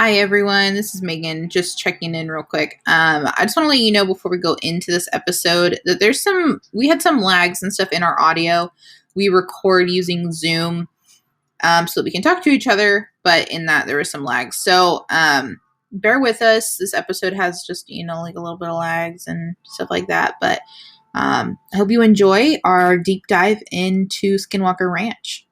Hi everyone, this is Megan. Just checking in real quick. I just want to let you know before we go into this episode that we had some lags and stuff in our audio. We record using Zoom so that we can talk to each other, but in that there was some lags. So bear with us. This episode has just like a little bit of lags and stuff like that. But I hope you enjoy our deep dive into Skinwalker Ranch.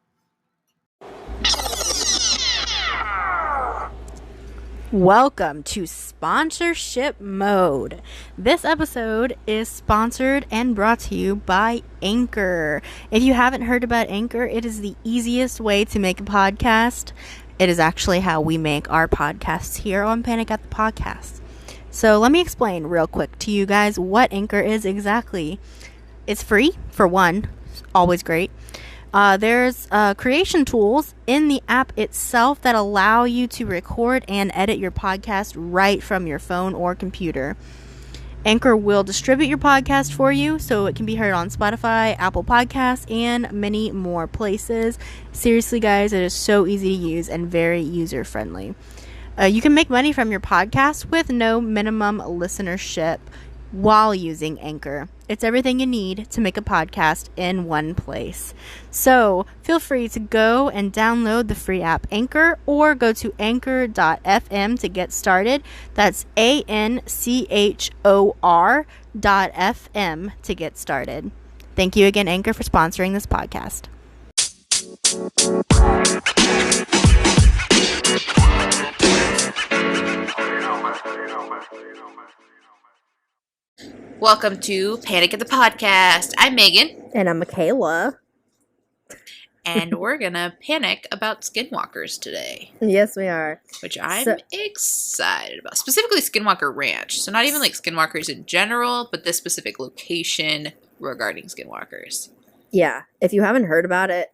Welcome to Sponsorship Mode. This episode is sponsored and brought to you by Anchor. If you haven't heard about Anchor, it is the easiest way to make a podcast. It is actually how we make our podcasts here on Panic at the Podcast. So let me explain real quick to you guys what Anchor is exactly. It's free, for one. It's always great. There's creation tools in the app itself that allow you to record and edit your podcast right from your phone or computer. Anchor will distribute your podcast for you so it can be heard on Spotify, Apple Podcasts, and many more places. Seriously, guys, it is so easy to use and very user-friendly. You can make money from your podcast with no minimum listenership while using Anchor. It's everything you need to make a podcast in one place. So feel free to go and download the free app Anchor or go to anchor.fm to get started. That's ANCHOR.FM to get started. Thank you again, Anchor, for sponsoring this podcast. Welcome to Panic at the Podcast. I'm Megan. And I'm Michaela. And we're going to panic about skinwalkers today. Yes, we are. Which I'm excited about. Specifically Skinwalker Ranch. So not even like skinwalkers in general, but this specific location regarding skinwalkers. Yeah. If you haven't heard about it,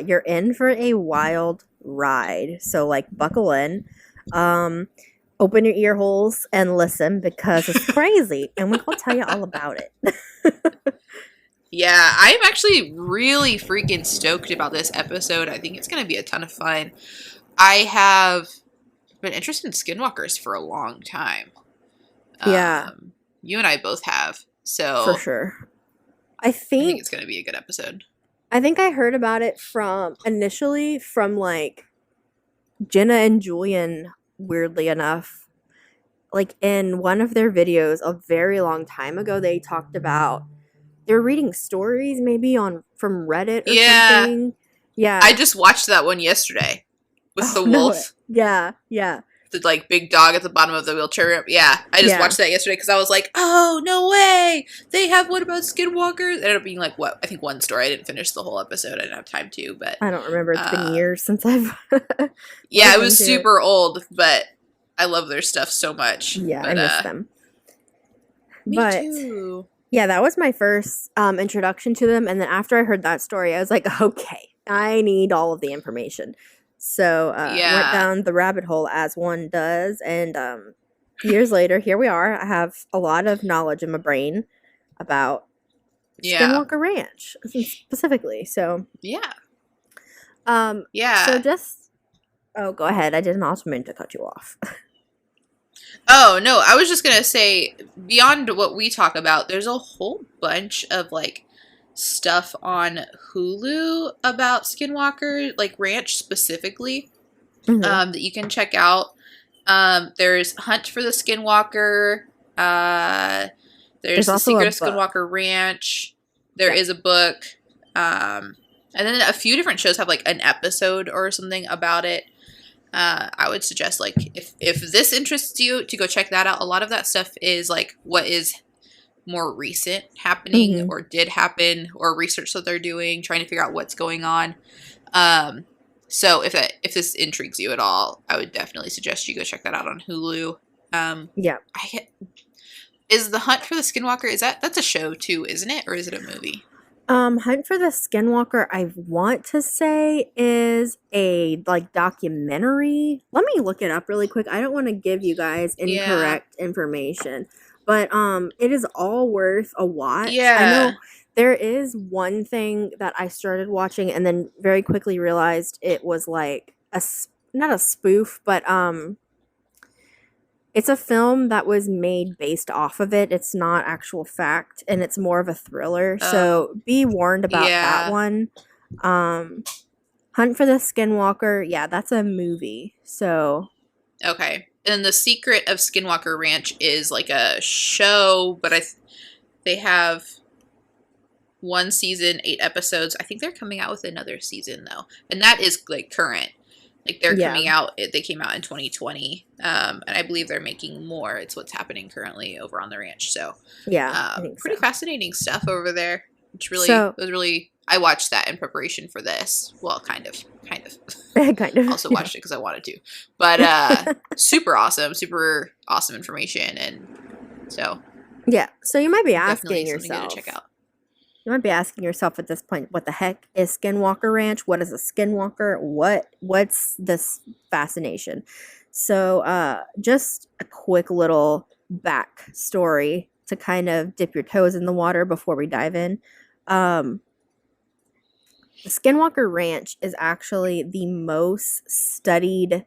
you're in for a wild ride. So buckle in. Open your ear holes and listen because it's crazy. And we're going to tell you all about it. Yeah, I'm actually really freaking stoked about this episode. I think it's going to be a ton of fun. I have been interested in skinwalkers for a long time. Yeah. You and I both have. So for sure. I think it's going to be a good episode. I think I heard about it initially from Jenna and Julian, weirdly enough. In one of their videos a very long time ago, they talked about they're reading stories maybe from Reddit or something. Yeah. I just watched that one yesterday with the wolf. Yeah. The big dog at the bottom of the wheelchair. Yeah. I just watched that yesterday because I was like, oh, no way. They have one about skinwalkers. It ended up being I think one story. I didn't finish the whole episode. I didn't have time to, but I don't remember. It's been years since I've yeah, it was super old, but I love their stuff so much. Yeah, I miss them. Me too. Yeah, that was my first introduction to them. And then after I heard that story, I was like, okay, I need all of the information. So went down the rabbit hole as one does. And years later, here we are. I have a lot of knowledge in my brain about Skinwalker Ranch specifically. So yeah. So go ahead. I didn't also mean to cut you off. Oh, no, I was just going to say, beyond what we talk about, there's a whole bunch of, stuff on Hulu about Skinwalker, Ranch specifically, that you can check out. There's Hunt for the Skinwalker. There's The Secret of Skinwalker Ranch. There is a book. And then a few different shows have, an episode or something about it. I would suggest, if this interests you, to go check that out. A lot of that stuff is, what is more recent happening or did happen or research that they're doing, trying to figure out what's going on. So if this intrigues you at all, I would definitely suggest you go check that out on Hulu. Yeah. Is The Hunt for the Skinwalker, that's a show too, isn't it? Or is it a movie? Hunt for the Skinwalker, I want to say, is a documentary. Let me look it up really quick. I don't want to give you guys incorrect information, but it is all worth a watch. Yeah. I know there is one thing that I started watching and then very quickly realized it was not a spoof, but It's a film that was made based off of it. It's not actual fact, and it's more of a thriller. Oh, So be warned about that yeah. one. Um, Hunt for the Skinwalker, yeah, that's a movie. So Okay. And The Secret of Skinwalker Ranch is like a show, but they have one season, 8 episodes. I think they're coming out with another season though, and that is like current. Like they're yeah, coming out. They came out in 2020, and I believe they're making more. It's what's happening currently over on the ranch. So, yeah, I think so. pretty fascinating stuff over there. Which really So it was really. I watched that in preparation for this. Well, kind of. kind of, Also yeah. watched it because I wanted to, but super awesome information, and so Yeah. So you might be definitely asking something good to check yourself. out. You might be asking yourself at this point, what the heck is Skinwalker Ranch? What is a skinwalker? What's this fascination? So just a quick little back story to kind of dip your toes in the water before we dive in. Um, the Skinwalker Ranch is actually the most studied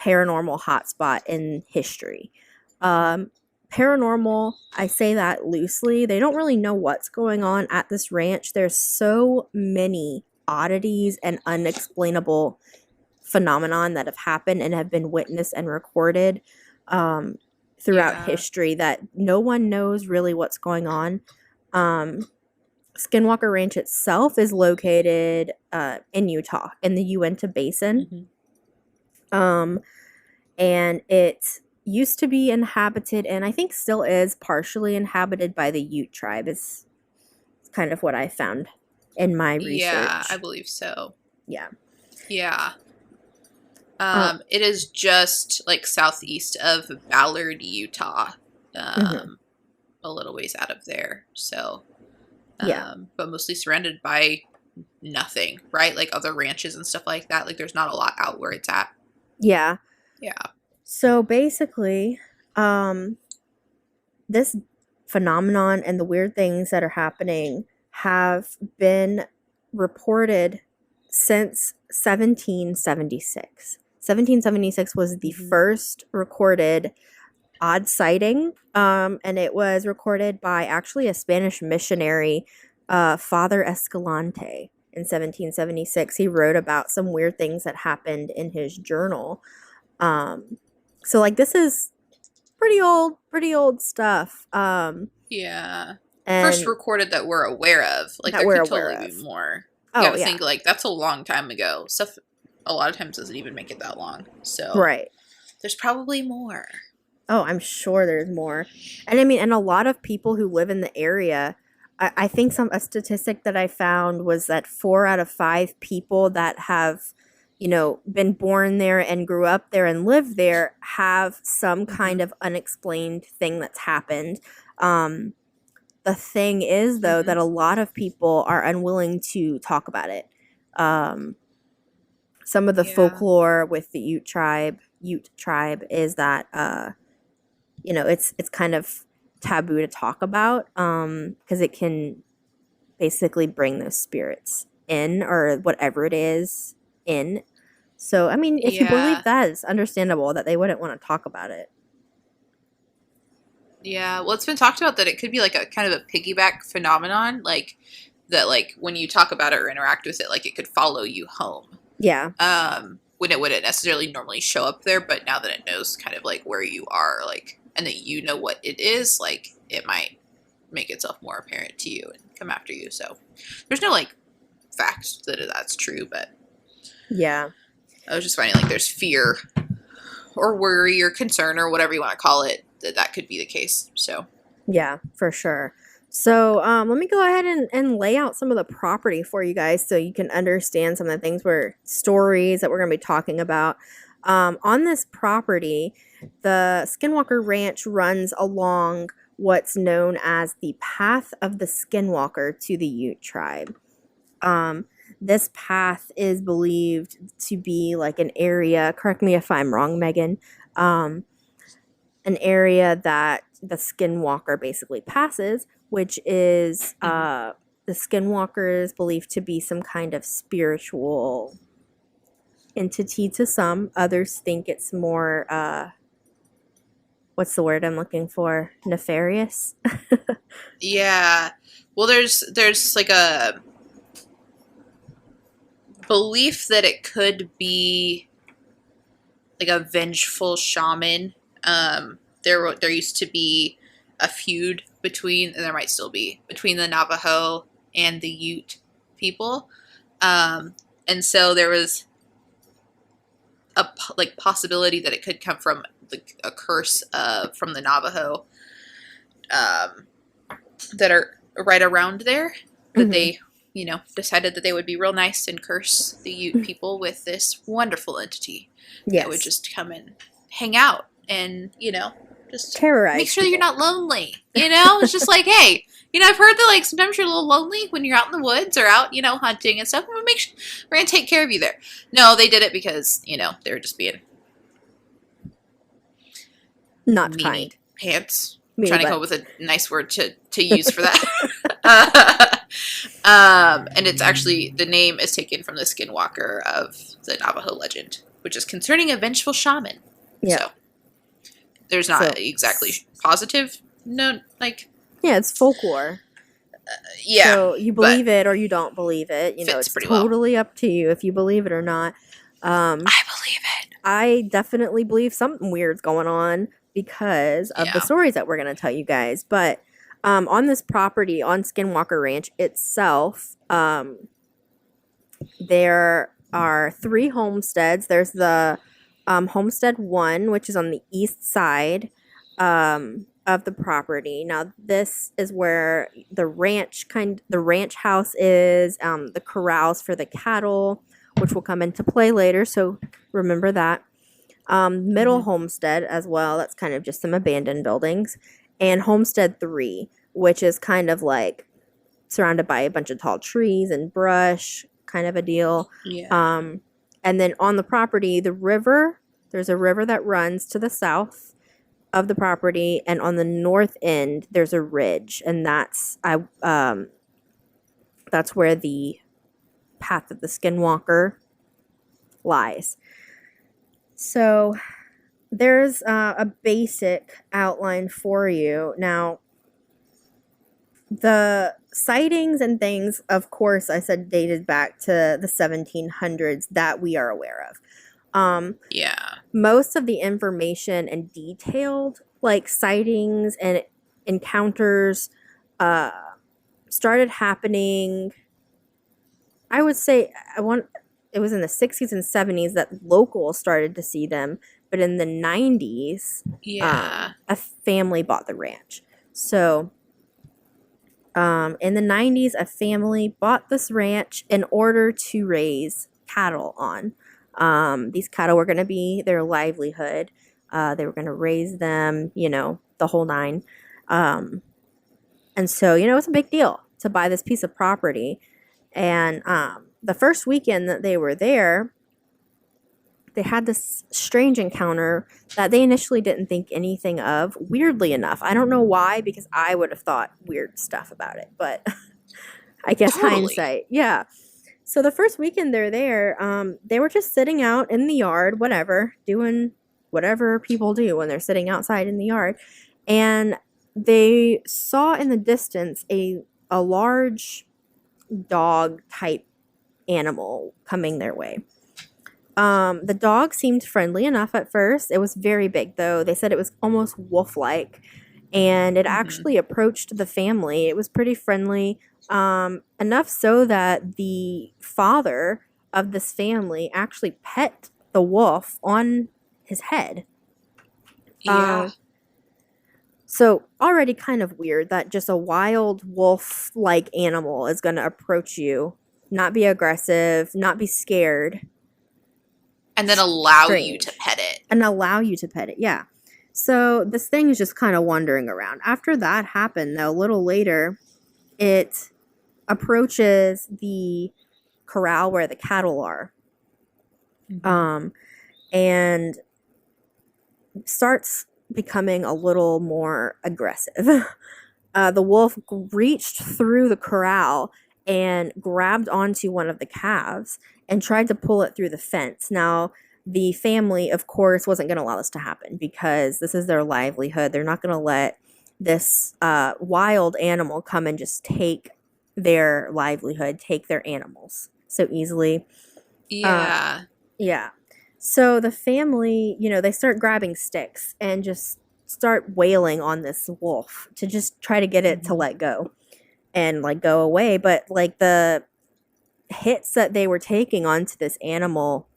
paranormal hotspot in history. Um, Paranormal, I say that loosely. They don't really know what's going on at this ranch. There's so many oddities and unexplainable phenomenon that have happened and have been witnessed and recorded throughout Yeah. history that no one knows really what's going on. Skinwalker Ranch itself is located in Utah in the Uinta Basin. Mm-hmm. And it used to be inhabited, and I think still is partially inhabited by the Ute tribe. Is kind of what I found in my Yeah, I research. believe so. Yeah. Yeah. Uh, It is just like southeast of Ballard, Utah. mhm. A little ways out of there. So, Yeah. but mostly surrounded by nothing, right? Like other ranches and stuff like that. Like there's not a lot out where it's at. Yeah. Yeah. So basically, this phenomenon and the weird things that are happening have been reported since 1776. 1776 was the Mm-hmm. first recorded odd sighting, and it was recorded by actually a Spanish missionary, Father Escalante, in 1776. He wrote about some weird things that happened in his journal. So like this is pretty old stuff. Yeah. First And recorded that we're aware of. Like that there we're could aware totally be of. more. You Oh gotta yeah, think like that's a long time ago. Stuff a lot of times doesn't even make it that long. So right. there's probably more. Oh, I'm sure there's more. And I mean, and a lot of people who live in the area, I think a statistic that I found was that 4 out of 5 people that have, been born there and grew up there and lived there have some kind Mm-hmm. of unexplained thing that's happened. Um, the thing is, though, Mm-hmm. that a lot of people are unwilling to talk about it. Um, some of the Yeah. folklore with the Ute tribe is that it's kind of taboo to talk about because it can basically bring those spirits in or whatever it is in. So I mean, if you believe Yeah. that, it's understandable that they wouldn't want to talk about it. Yeah. Well, it's been talked about that it could be like a kind of a piggyback phenomenon, like that like when you talk about it or interact with it, like it could follow you home. Yeah. When it wouldn't necessarily normally show up there, but now that it knows kind of like where you are, like and that you know what it is, like it might make itself more apparent to you and come after you. So there's no like fact that that's true, but Yeah. I was just finding like there's fear or worry or concern or whatever you want to call it that could be the case. So Yeah, for sure. So let me go ahead and lay out some of the property for you guys so you can understand some of the stories that we're going to be talking about. On this property, the Skinwalker Ranch runs along what's known as the path of the Skinwalker to the Ute tribe. This path is believed to be like an area, correct me if I'm wrong, Megan, an area that the Skinwalker basically passes, which is the Skinwalker is believed to be some kind of spiritual entity to some. Others think it's more what's the word I'm looking for? Nefarious. Yeah. Well, there's like a belief that it could be like a vengeful shaman. There used to be a feud between, and there might still be, between the Navajo and the Ute people, and so there was a like possibility that it could come from like a curse from the Navajo um, that are right around there that Mm-hmm. they decided that they would be real nice and curse the Ute people with this wonderful entity that would Yes. just come and hang out and just make Terrorize sure that you're people. not lonely. It's just like, hey, I've heard that like sometimes you're a little lonely when you're out in the woods or out hunting and stuff. We're gonna take care of you there. No, they did it because they were just being Not meanie kind. pants. I'm Meanie trying to come up butts. with a nice word to use for that. And it's actually, the name is taken from the Skinwalker of the Navajo legend, which is concerning a vengeful shaman. Yeah. So there's So not exactly positive, no, like, yeah, it's folklore. yeah, So you but believe it or you don't believe it. fits It's pretty well. totally up to you if you believe it or not. I believe it. I definitely believe something weird's going on because of the Yeah. stories that we're going to tell you guys. But on this property, on Skinwalker Ranch itself, there are 3 homesteads. There's the Homestead 1, which is on the east side of the property. Now, this is where the ranch house is, the corrals for the cattle, which will come into play later. So remember that. Middle Homestead as well. That's kind of just some abandoned buildings. And Homestead 3, which is kind of like surrounded by a bunch of tall trees and brush, kind of a deal. Yeah. And then on the property, there's a river that runs to the south of the property, and on the north end there's a ridge, and that's where the path of the Skinwalker lies. So there's a basic outline for you. Now, the sightings and things, of course, I said dated back to the 1700s that we are aware of. Yeah. Most of the information and detailed like sightings and encounters started happening, I would say, it was in the 60s and 70s that locals started to see them, but in the 90s, Yeah. a family bought the ranch. So in the 90s, a family bought this ranch in order to raise cattle on. These cattle were going to be their livelihood. They were going to raise them, the whole nine. And so, it's a big deal to buy this piece of property. And the first weekend that they were there, they had this strange encounter that they initially didn't think anything of, weirdly enough. I don't know why, because I would have thought weird stuff about it, but I guess Totally. hindsight. Yeah. So the first weekend they're there, they were just sitting out in the yard, whatever, doing whatever people do when they're sitting outside in the yard. And they saw in the distance a large dog type animal coming their way. The dog seemed friendly enough at first. It was very big, though. They said it was almost wolf-like, and it actually approached the family. It was pretty friendly, enough so that the father of this family actually pet the wolf on his head. Yeah. So already kind of weird that just a wild wolf-like animal is going to approach you, not be aggressive, not be scared, And then allow you Strange. to pet it. and allow you to pet it. Yeah. So this thing is just kind of wandering around. After that happened, though, a little later, it approaches the corral where the cattle are, and starts becoming a little more aggressive. The wolf reached through the corral and grabbed onto one of the calves and tried to pull it through the fence. Now, the family, of course, wasn't going to allow this to happen because this is their livelihood. They're not going to let this wild animal come and just take their livelihood, take their animals so easily. Yeah. Yeah. So the family, they start grabbing sticks and just start wailing on this wolf to just try to get it to let go and like go away. But like the hits that they were taking onto this animal,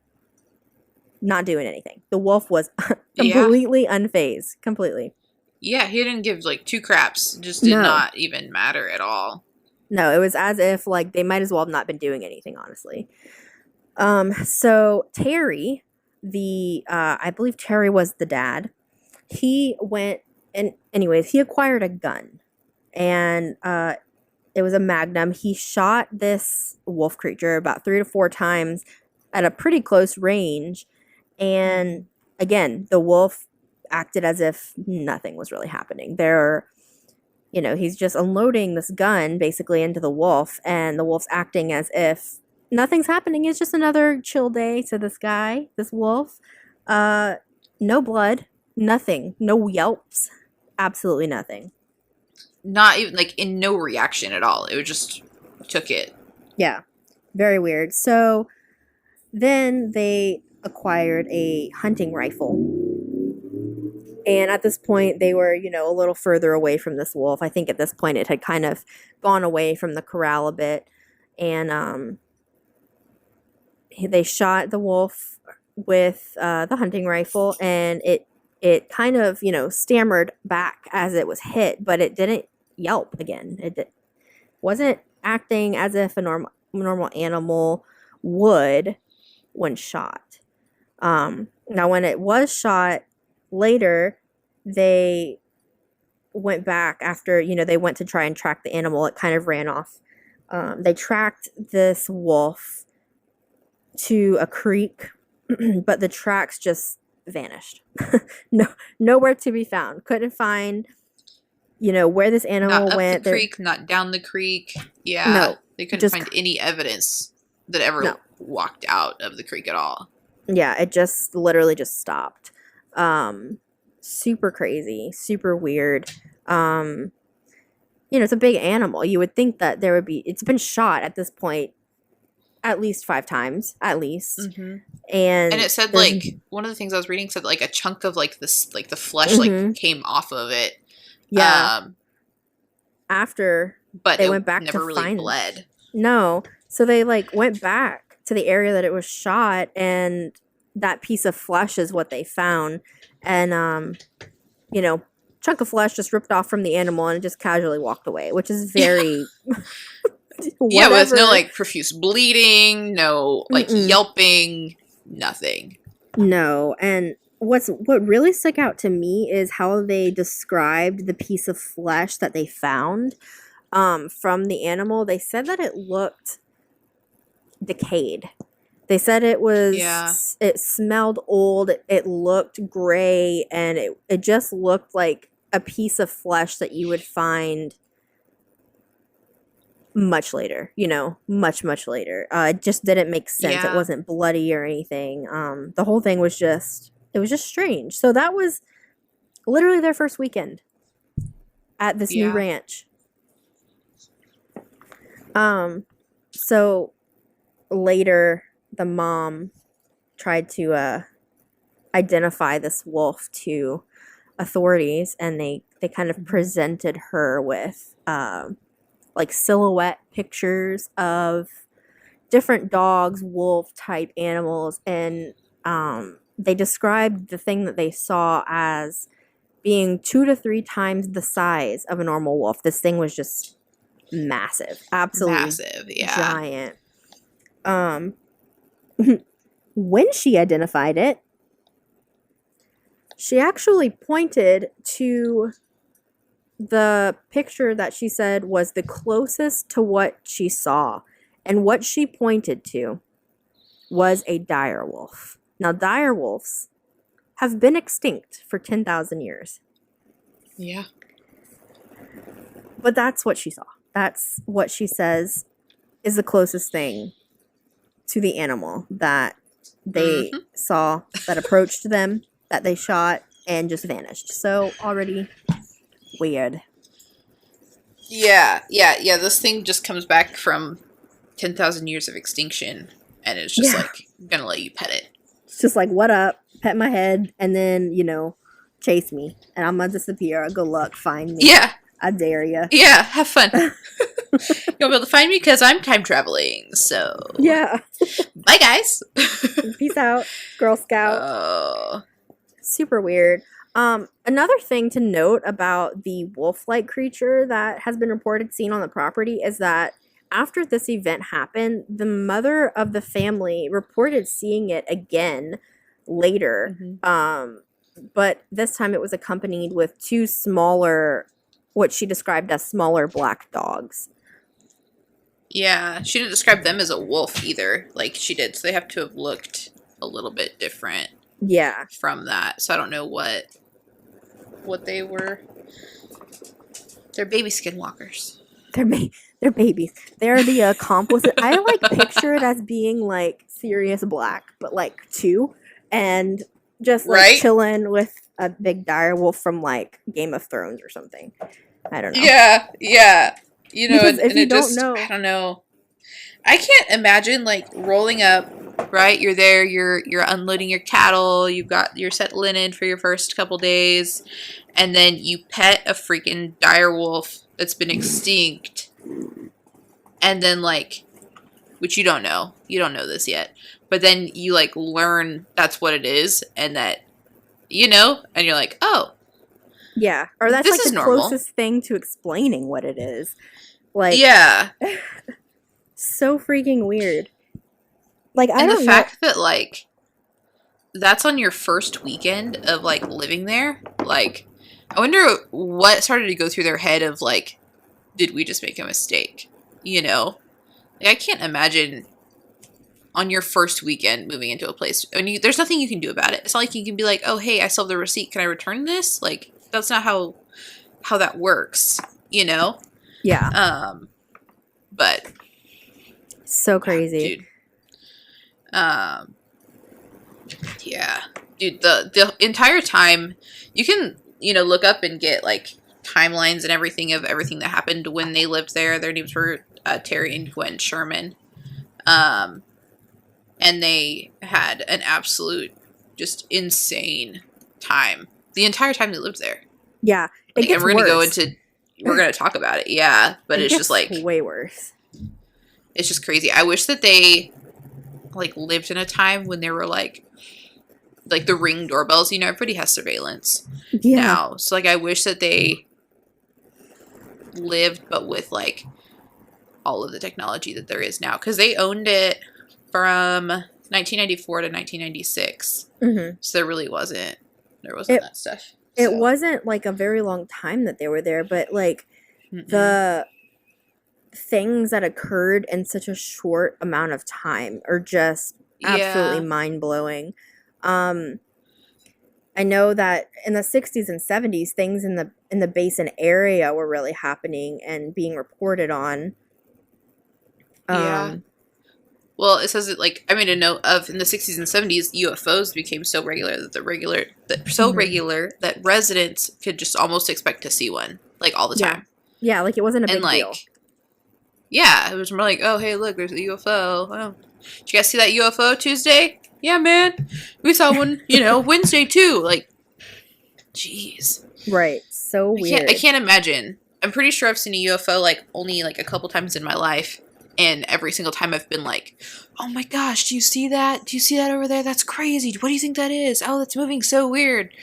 not doing anything. The wolf was completely unfazed. Completely. Yeah, he didn't give like two craps. Just did No. not even matter at all. No, it was as if like they might as well have not been doing anything, honestly. So Terry, I believe Terry was the dad. He went and anyways, he acquired a gun, and it was a Magnum. He shot this wolf creature about 3 to 4 times at a pretty close range, and again, the wolf acted as if nothing was really happening. He's just unloading this gun basically into the wolf, and the wolf's acting as if nothing's happening. It's just another chill day to this guy, this wolf. No blood, nothing, no yelps, absolutely nothing. Not even like in no reaction at all. It was just took it. Yeah, very weird. So then they acquired a hunting rifle. And at this point, they were, a little further away from this wolf. I think at this point it had kind of gone away from the corral a bit. And they shot the wolf with the hunting rifle, and it kind of, stammered back as it was hit, but it didn't yelp again. Wasn't acting as if a normal animal would when shot. Now, when it was shot later, they went back after, they went to try and track the animal. It kind of ran off. They tracked this wolf to a creek, but the tracks just vanished. Nowhere to be found. Couldn't find, where this animal Not up went. the creek, not down the creek. Yeah. No, They couldn't find any evidence that ever walked out of the creek at all. Yeah, it just literally just stopped. Super crazy, super weird. It's a big animal. You would think that it's been shot at this point at least 5 times, at least. Mm-hmm. And it said like one of the things I was reading said like a chunk of like this like the flesh like came off of it. Yeah. After but they went back never to really find bled. It. No. So they like went back to the area that it was shot, and that piece of flesh is what they found. And chunk of flesh just ripped off from the animal and just casually walked away, which is very yeah, with no like profuse bleeding, no like yelping, nothing. No. And what really stuck out to me is how they described the piece of flesh that they found from the animal. They said that it looked decayed. They said it smelled old, it looked gray, and it just looked like a piece of flesh that you would find much later, much later. It just didn't make sense. Yeah. It wasn't bloody or anything. The whole thing was just strange. So that was literally their first weekend at this new ranch. So later the mom tried to identify this wolf to authorities, and they kind of presented her with like silhouette pictures of different dogs, wolf type animals, and they described the thing that they saw as being 2 to 3 times the size of a normal wolf. This thing was just massive, absolutely massive, yeah, giant. When she identified it, she actually pointed to the picture that she said was the closest to what she saw. And what she pointed to was a dire wolf. Now, dire wolves have been extinct for 10,000 years. Yeah. But that's what she saw. That's what she says is the closest thing to the animal that they saw that approached them, that they shot, and just vanished. So already weird. Yeah. This thing just comes back from 10,000 years of extinction, and it's just Yeah. like, I'm gonna let you pet it. It's just like, what up? Pet my head, and then, chase me. And I'm gonna disappear. Good luck. Find me. Yeah. I dare ya. Yeah, have fun. You'll be able to find me because I'm time traveling, so... Yeah. Bye, guys! Peace out, Girl Scout. Oh. Super weird. Another thing to note about the wolf-like creature that has been reported seen on the property is that after this event happened, the mother of the family reported seeing it again later. But this time it was accompanied with two smaller, what she described as smaller black dogs. Yeah, she didn't describe them as a wolf either, like she did, so they have to have looked a little bit different. Yeah. From that, so I don't know what they were. They're baby skinwalkers. They're babies. They're the accomplices. I picture it as being like Sirius Black, but like two, and just like chilling with a big dire wolf from like Game of Thrones or something. I don't know. Yeah. Because if you don't know, I don't know. I can't imagine like rolling up. Right, you're there. You're unloading your cattle. You've got your set linen for your first couple days, and then you pet a freaking dire wolf that's been extinct, and then like, which you don't know. You don't know this yet, but then you like learn that's what it is, and that and you're like, oh, yeah, or that's this like is the normal. Closest thing to explaining what it is. Like, yeah, so freaking weird. Like, and the fact that like that's on your first weekend of like living there, like I wonder what started to go through their head of like, did we just make a mistake? Like, I can't imagine on your first weekend moving into a place. There's nothing you can do about it. It's not like you can be like, oh hey, I still have the receipt. Can I return this? Like, that's not how that works. Yeah. But so crazy, dude. Yeah, dude, the entire time you can, look up and get like timelines and everything of everything that happened when they lived there. Their names were Terry and Gwen Sherman. And they had an absolute just insane time. The entire time they lived there. Yeah. Like, and we're going to talk about it. Yeah. But it's just like way worse. It's just crazy. I wish that they like lived in a time when there were like the Ring doorbells, everybody has surveillance now. So like I wish that they lived but with like all of the technology that there is now, because they owned it from 1994 to 1996. So there wasn't that stuff. It wasn't like a very long time that they were there, but like the things that occurred in such a short amount of time are just absolutely mind-blowing. I know that in the 60s and 70s, things in the basin area were really happening and being reported on. Well, it says that like I made a note of in the 60s and 70s, UFOs became so regular that residents could just almost expect to see one like all the time. Yeah, like it wasn't a big deal. Yeah, it was more like, oh, hey, look, there's a UFO. Oh, did you guys see that UFO Tuesday? Yeah, man. We saw one, Wednesday too. Like, jeez. Right. So weird. I can't imagine. I'm pretty sure I've seen a UFO, like, only, like, a couple times in my life. And every single time I've been like, oh my gosh, do you see that? Do you see that over there? That's crazy. What do you think that is? Oh, that's moving so weird.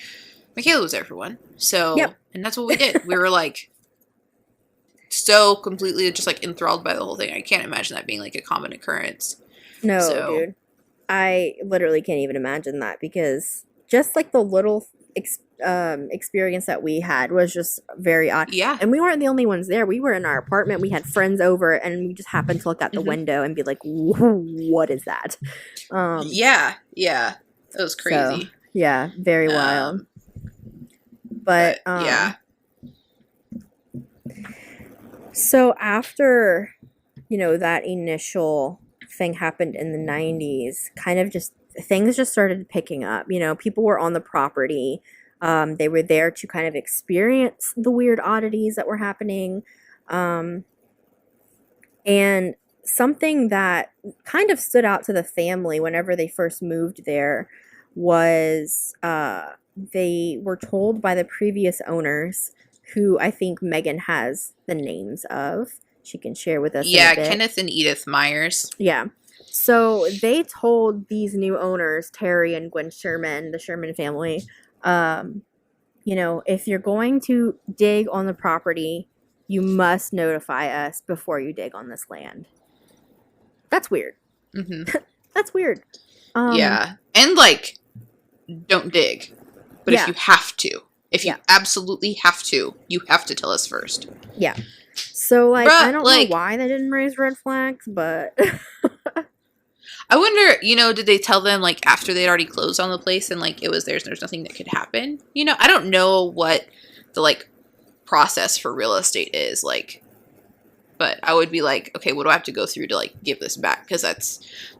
Michaela was there for one. So, and that's what we did. We were like, so completely just like enthralled by the whole thing. I can't imagine that being like a common occurrence. No, dude. I literally can't even imagine that, because just like the little experience that we had was just very odd. Yeah. And we weren't the only ones there. We were in our apartment. We had friends over, and we just happened to look out the window and be like, what is that? Yeah. It was crazy. So, yeah, very wild. But yeah. So after, that initial thing happened in the 90s, kind of just things just started picking up. You know, people were on the property. They were there to kind of experience the weird oddities that were happening. And something that kind of stood out to the family whenever they first moved there was they were told by the previous owners, who I think Megan has the names of. She can share with us in a bit. Kenneth and Edith Myers. Yeah. So they told these new owners, Terry and Gwen Sherman, the Sherman family, you know, if you're going to dig on the property, you must notify us before you dig on this land. That's weird. Mm-hmm. That's weird. Yeah. And, like, don't dig. But if you have to, if you absolutely have to, you have to tell us first. Yeah. So, like, I don't know why they didn't raise red flags, but... I wonder, you know, did they tell them, like, after they'd already closed on the place and, like, it was theirs and there's nothing that could happen? You know, I don't know what the, like, process for real estate is, like, but I would be like, okay, what do I have to go through to, like, give this back? Because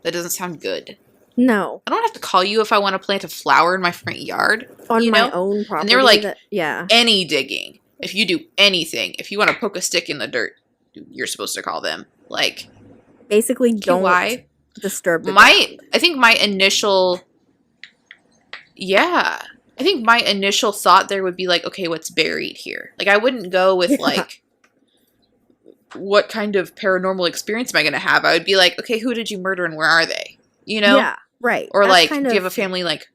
that doesn't sound good. No. I don't have to call you if I want to plant a flower in my front yard. On my own property. And they were like, any digging. If you do anything, if you want to poke a stick in the dirt, you're supposed to call them. Like, basically, don't disturb the ground. I think my initial thought there would be like, okay, what's buried here? Like, I wouldn't go with like, what kind of paranormal experience am I going to have? I would be like, okay, who did you murder and where are they? You know? Yeah, right. Or that's like, do you have a family like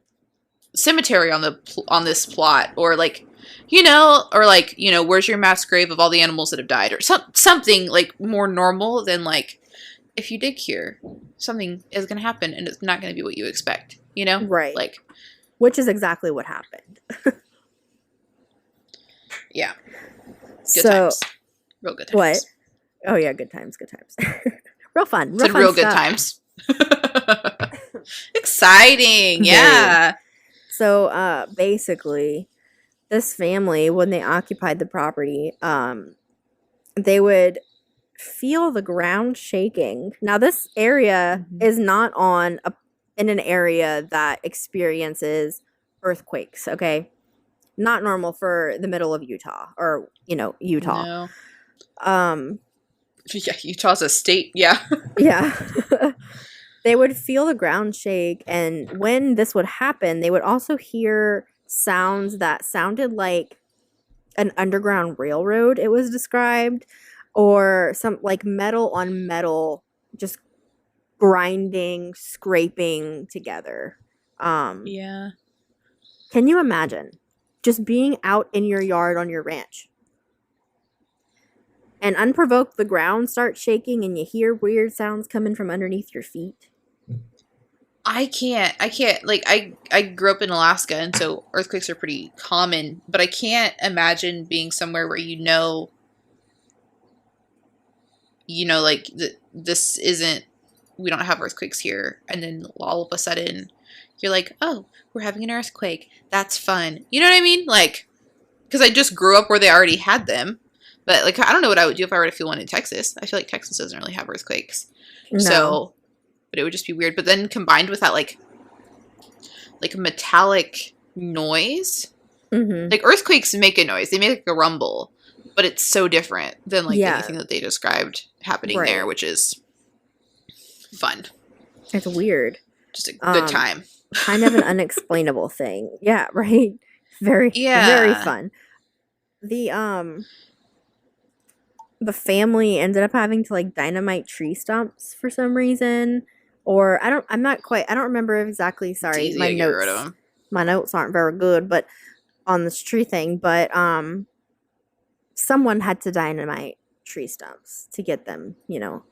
cemetery on this plot? Or like, you know, or like, you know, where's your mass grave of all the animals that have died? Or something like more normal than like, if you dig here, something is going to happen and it's not going to be what you expect, you know? Right. Like, which is exactly what happened. Yeah. Good times. Real good times. What? Oh, yeah, good times. Real fun. Real good times. Exciting. Yeah. So, basically, this family, when they occupied the property, they would feel the ground shaking. Now, this area is not in an area that experiences earthquakes, okay? Not normal for the middle of Utah, or, you know, Utah. No. Yeah, Utah's a state, yeah. Yeah. They would feel the ground shake, and when this would happen, they would also hear sounds that sounded like an underground railroad, it was described, or some like metal on metal just grinding, scraping together. Yeah. Can you imagine just being out in your yard on your ranch and unprovoked the ground starts shaking and you hear weird sounds coming from underneath your feet? I can't like I grew up in Alaska, and so earthquakes are pretty common, but I can't imagine being somewhere where like this isn't, we don't have earthquakes here, and then all of a sudden you're like, oh, we're having an earthquake, that's fun, you know what I mean? Like, because I just grew up where they already had them, but like I don't know what I would do if I were to feel one in Texas. I feel like Texas doesn't really have earthquakes. No. So, but it would just be weird. But then combined with that like metallic noise, like earthquakes make a noise, they make like a rumble, but it's so different than like anything that they described happening there, which is fun. It's weird. Just a good time. Kind of an unexplainable thing. Yeah, right. Very fun. The family ended up having to like dynamite tree stumps for some reason, or I don't remember exactly. Sorry, my notes aren't very good, but on this tree thing, but someone had to dynamite tree stumps to get them, you know,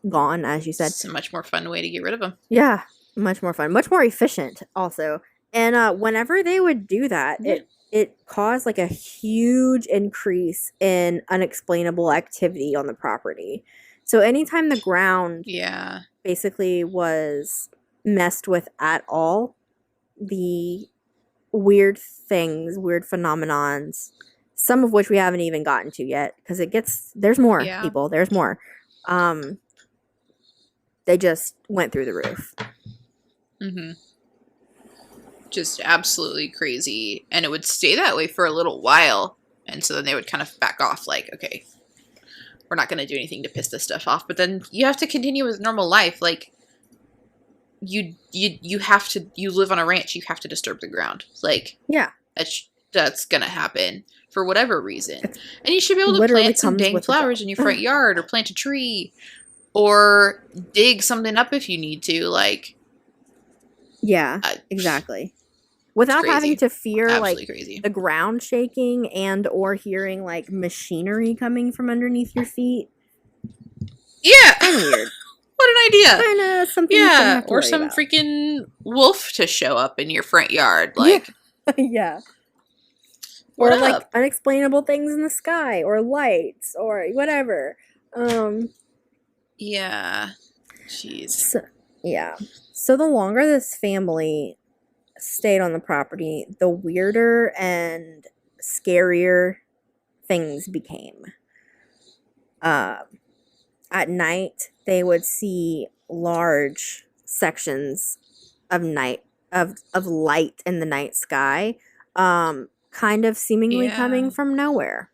gone, as you said. It's a much more fun way to get rid of them. Yeah, much more fun, much more efficient also. And whenever they would do that, it caused like a huge increase in unexplainable activity on the property. So anytime the ground basically was messed with at all, the weird things, weird phenomenons, some of which we haven't even gotten to yet, because there's more people, there's more. They just went through the roof. just absolutely crazy. And it would stay that way for a little while. And so then they would kind of back off, like, okay, we're not going to do anything to piss this stuff off. But then you have to continue with normal life. Like, you have to, you live on a ranch, you have to disturb the ground. Like, Yeah. That's going to happen for whatever reason. And you should be able to Literally plant some comes dang with the flowers job. in your front yard, or plant a tree, or dig something up if you need to. Like, Yeah, exactly. Without crazy. having to fear Absolutely like crazy. the ground shaking and or hearing like machinery coming from underneath your feet. Yeah. Kind of weird. What an idea. Kind of something you shouldn't Yeah, have to or worry some about. freaking wolf to show up in your front yard. Like, Yeah. what Or like up? unexplainable things in the sky or lights or whatever. Yeah. Jeez. So, yeah. So the longer this family stayed on the property, the weirder and scarier things became. At night, they would see large sections of light in the night sky, kind of seemingly coming from nowhere.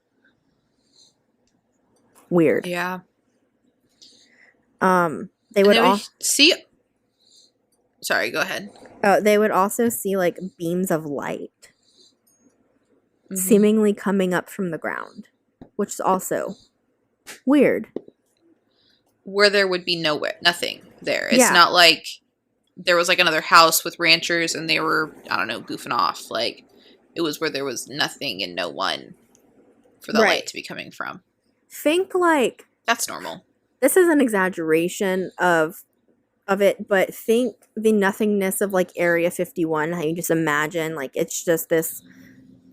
Weird. Yeah. They would see. Sorry, go ahead. They would also see like beams of light Mhm. seemingly coming up from the ground, which is also weird. Where there would be nothing there. It's Yeah. not like there was like another house with ranchers and they were, I don't know, goofing off. Like, it was where there was nothing and no one for the light to be coming from. Think like That's normal. this is an exaggeration of it, but think the nothingness of like Area 51, how you just imagine like it's just this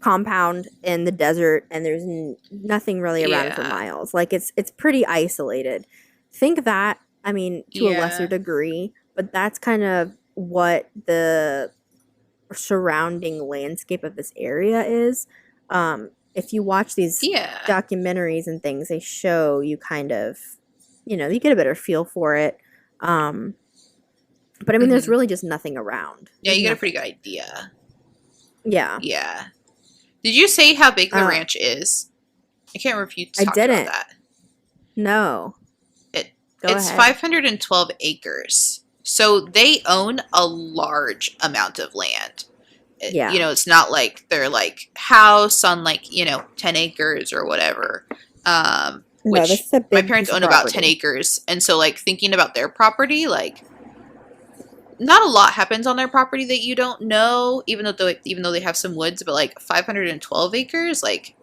compound in the desert and there's nothing really around for miles. Like it's pretty isolated. Think that, I mean, to a lesser degree, but that's kind of what the surrounding landscape of this area is. If you watch these documentaries and things, they show you kind of, you know, you get a better feel for it. But I mean, there's really just nothing around. Yeah, you get a pretty good idea. Yeah. Yeah. Did you say how big the ranch is? I can't remember if you talked about that. No. It's 512 acres. So they own a large amount of land. Yeah. You know, it's not like they're like house on like, you know, 10 acres or whatever. Which my parents own about 10 acres. And so like thinking about their property, like not a lot happens on their property that you don't know, even though they have some woods, but like 512 acres, like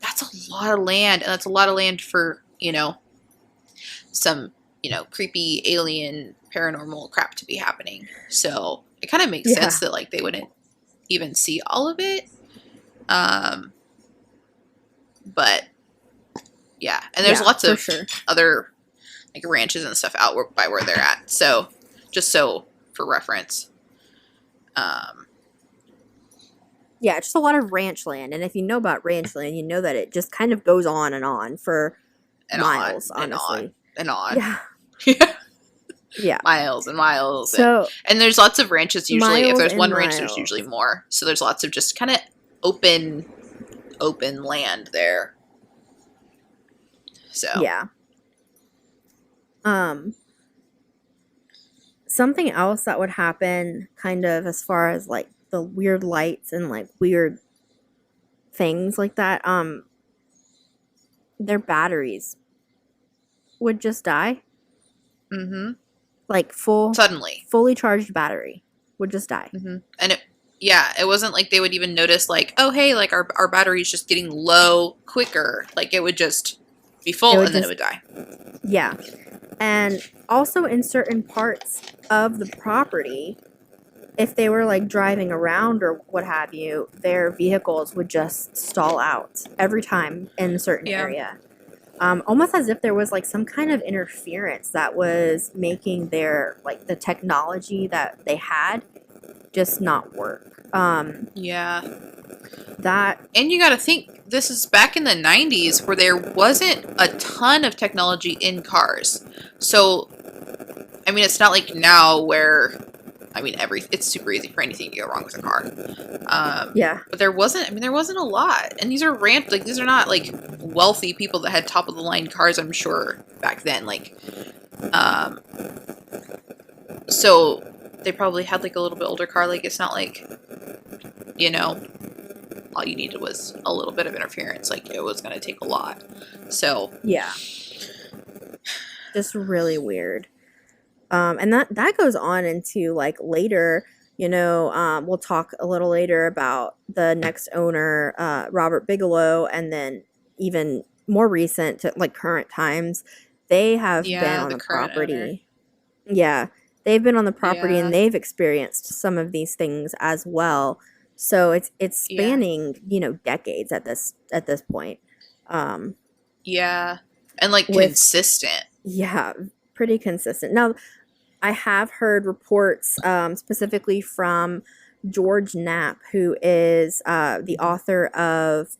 that's a lot of land. And that's a lot of land for, you know, some, you know, creepy alien paranormal crap to be happening. So it kind of makes sense that like they wouldn't even see all of it. But yeah, and there's lots of other like ranches and stuff out by where they're at. So just so for reference. Yeah, just a lot of ranch land. And if you know about ranch land, you know that it just kind of goes on and on for miles, honestly. And on. Yeah. Yeah. Miles and miles. So, and there's lots of ranches usually. If there's one ranch, miles. there's usually more. So there's lots of just kind of open land there. So. Yeah. Something else that would happen kind of as far as like the weird lights and like weird things like that, their batteries would just die. Mm-hmm. Like fully charged battery would just die. Mm-hmm. And it wasn't like they would even notice like, oh hey, like our battery's just getting low quicker. Like it would just be full and then it would die. Yeah. And also in certain parts of the property, if they were like driving around or what have you, their vehicles would just stall out every time in a certain area. Almost as if there was like some kind of interference that was making their like the technology that they had just not work. Yeah. That, and you got to think this is back in the 90s where there wasn't a ton of technology in cars. So I mean, it's not like now where I mean, it's super easy for anything to go wrong with a car. Yeah. But there wasn't a lot. And these are these are not like wealthy people that had top of the line cars, I'm sure, back then. Like, so they probably had like a little bit older car. Like, it's not like, you know, all you needed was a little bit of interference. Like, it was going to take a lot. So, yeah. Just really weird. And that goes on into like later, we'll talk a little later about the next owner, Robert Bigelow, and then even more recent to like current times, they have been yeah, on the the current owner. property. Yeah, they've been on the property and Yeah. they've experienced some of these things as well. So it's Yeah. spanning, decades at this point. Yeah. And like With consistent. Yeah, pretty consistent. Now, I have heard reports specifically from George Knapp, who is the author of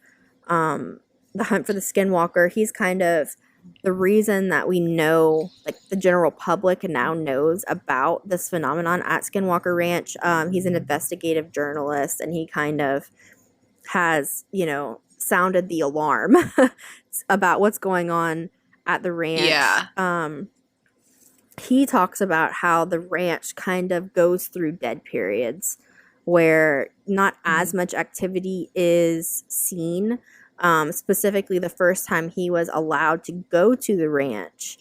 The Hunt for the Skinwalker. He's kind of the reason that we know, like the general public now knows about this phenomenon at Skinwalker Ranch. He's an investigative journalist, and he kind of has, sounded the alarm about what's going on at the ranch. Yeah. He talks about how the ranch kind of goes through dead periods where not as much activity is seen. Specifically, the first time he was allowed to go to the ranch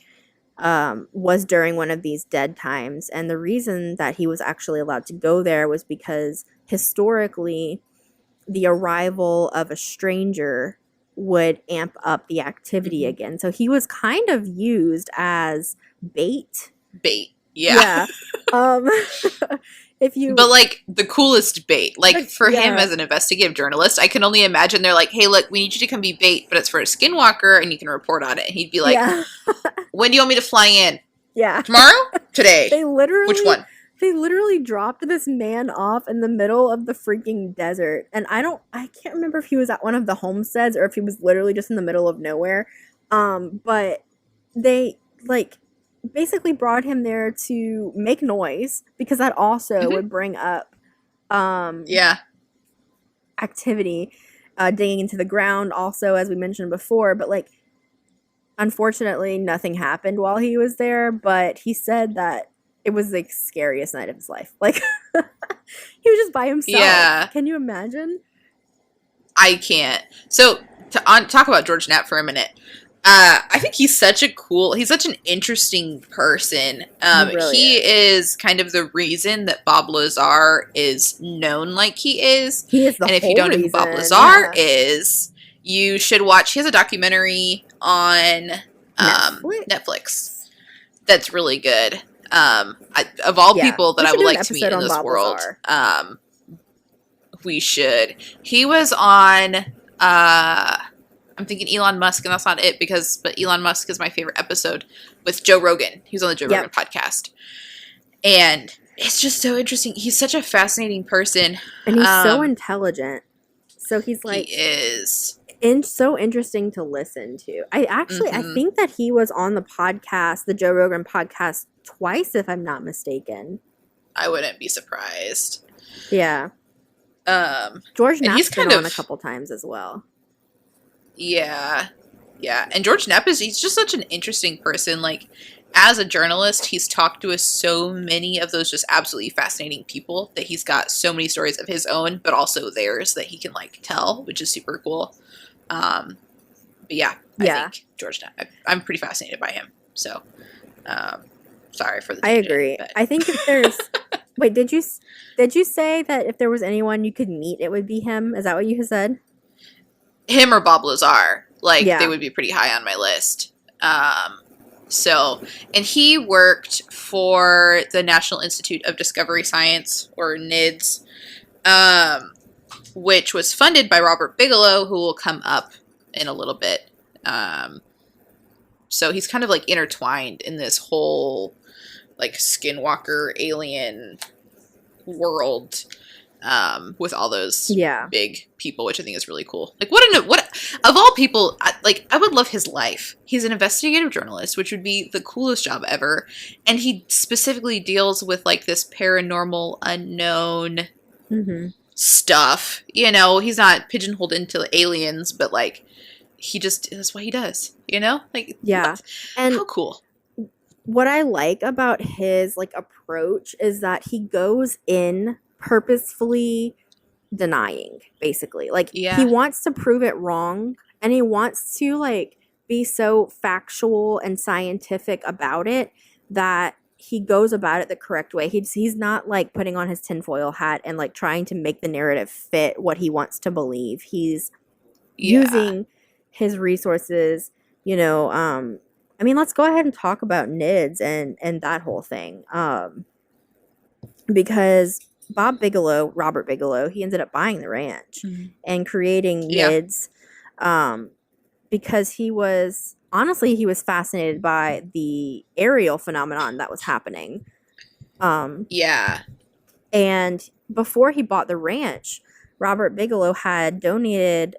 was during one of these dead times. And the reason that he was actually allowed to go there was because historically, the arrival of a stranger would amp up the activity again. So he was kind of used as bait. Yeah. Um if you But like the coolest bait. Like for him Yeah. as an investigative journalist, I can only imagine they're like, hey, look, we need you to come be bait, but it's for a skinwalker and you can report on it. And he'd be like, yeah. when do you want me to fly in? Yeah. Tomorrow? Today. They Which one? literally dropped this man off in the middle of the freaking desert. And I can't remember if he was at one of the homesteads or if he was literally just in the middle of nowhere. But they like basically brought him there to make noise because that also would bring up Yeah. activity, digging into the ground also, as we mentioned before. But like, unfortunately, nothing happened while he was there. But he said that it was the scariest night of his life. Like, he was just by himself. Yeah. Can you imagine? I can't. So talk about George Knapp for a minute. I think he's such an interesting person. He really He is kind of the reason that Bob Lazar is known like he is. He is the And if whole you don't know who Bob reason, Lazar yeah. is, you should watch. He has a documentary on Netflix that's really good. Of all people that I would like to meet in this Bob world, Lazar. we should. He was on. I'm thinking Elon Musk, and that's not it but Elon Musk is my favorite episode with Joe Rogan. He was on the Joe Rogan podcast. And it's just so interesting. He's such a fascinating person. And he's so intelligent. So he's like... He is. So interesting to listen to. I think that he was on the podcast, the Joe Rogan podcast, twice, if I'm not mistaken. I wouldn't be surprised. Yeah. George Knapp's been on a couple times as well. Yeah. Yeah. And George Knapp he's just such an interesting person. Like, as a journalist, he's talked to so many of those just absolutely fascinating people that he's got so many stories of his own, but also theirs that he can, like, tell, which is super cool. But yeah, I think George Knapp, I'm pretty fascinated by him. So, sorry for the tangent, I agree. but. I think if there's... Wait, did you say that if there was anyone you could meet, it would be him? Is that what you said? Him or Bob Lazar, they would be pretty high on my list. And he worked for the National Institute of Discovery Science, or NIDS, which was funded by Robert Bigelow, who will come up in a little bit. So he's kind of like intertwined in this whole like skinwalker alien world. with all those Yeah. big people, which I think is really cool. Like, what of all people, I would love his life. He's an investigative journalist, which would be the coolest job ever, and he specifically deals with like this paranormal, unknown stuff. You know, he's not pigeonholed into aliens, but like that's what he does. You know, like Yeah. And how cool. what I like about his like approach is that he goes in purposefully denying, basically. Like he Yeah. wants to prove it wrong, and he wants to like be so factual and scientific about it that he goes about it the correct way. He's not like putting on his tinfoil hat and like trying to make the narrative fit what he wants to believe. He's using his resources, you know. I mean, let's go ahead and talk about NIDS and that whole thing. Because Robert Bigelow, he ended up buying the ranch and creating NIDS, because he was fascinated by the aerial phenomenon that was happening. And before he bought the ranch, Robert Bigelow had donated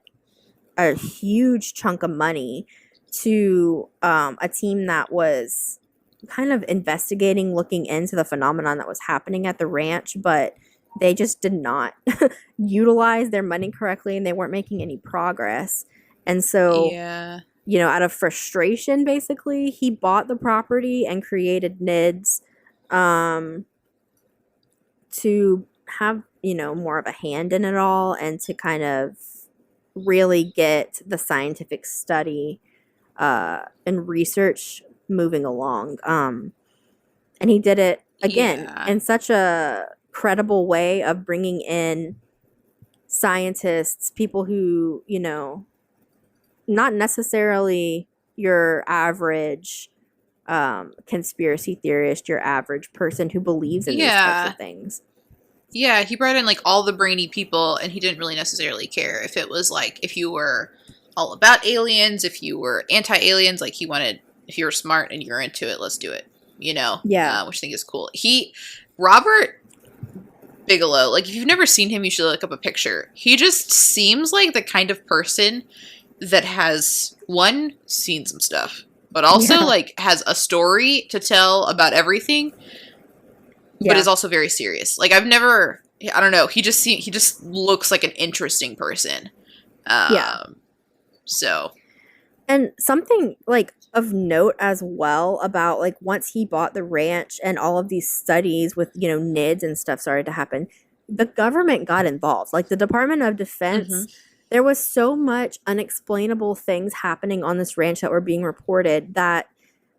a huge chunk of money to a team that was kind of investigating, looking into the phenomenon that was happening at the ranch, but they just did not utilize their money correctly, and they weren't making any progress. And so, you know, out of frustration, basically, he bought the property and created NIDS to have, you know, more of a hand in it all, and to kind of really get the scientific study and research moving along. And he did it again in such a credible way of bringing in scientists, people who, you know, not necessarily your average conspiracy theorist, your average person who believes in these types of things. Yeah, he brought in like all the brainy people, and he didn't really necessarily care if it was like, if you were all about aliens, if you were anti-aliens, like he wanted, if you were smart and you're into it, let's do it, you know? Which I think is cool. Robert Bigelow, like if you've never seen him, you should look up a picture. He just seems like the kind of person that has, one, seen some stuff, but also like has a story to tell about everything, but is also very serious. Like I don't know, he just looks like an interesting person. So, and something like of note as well about like once he bought the ranch and all of these studies with, you know, NIDS and stuff started to happen, the government got involved. Like the Department of Defense, there was so much unexplainable things happening on this ranch that were being reported that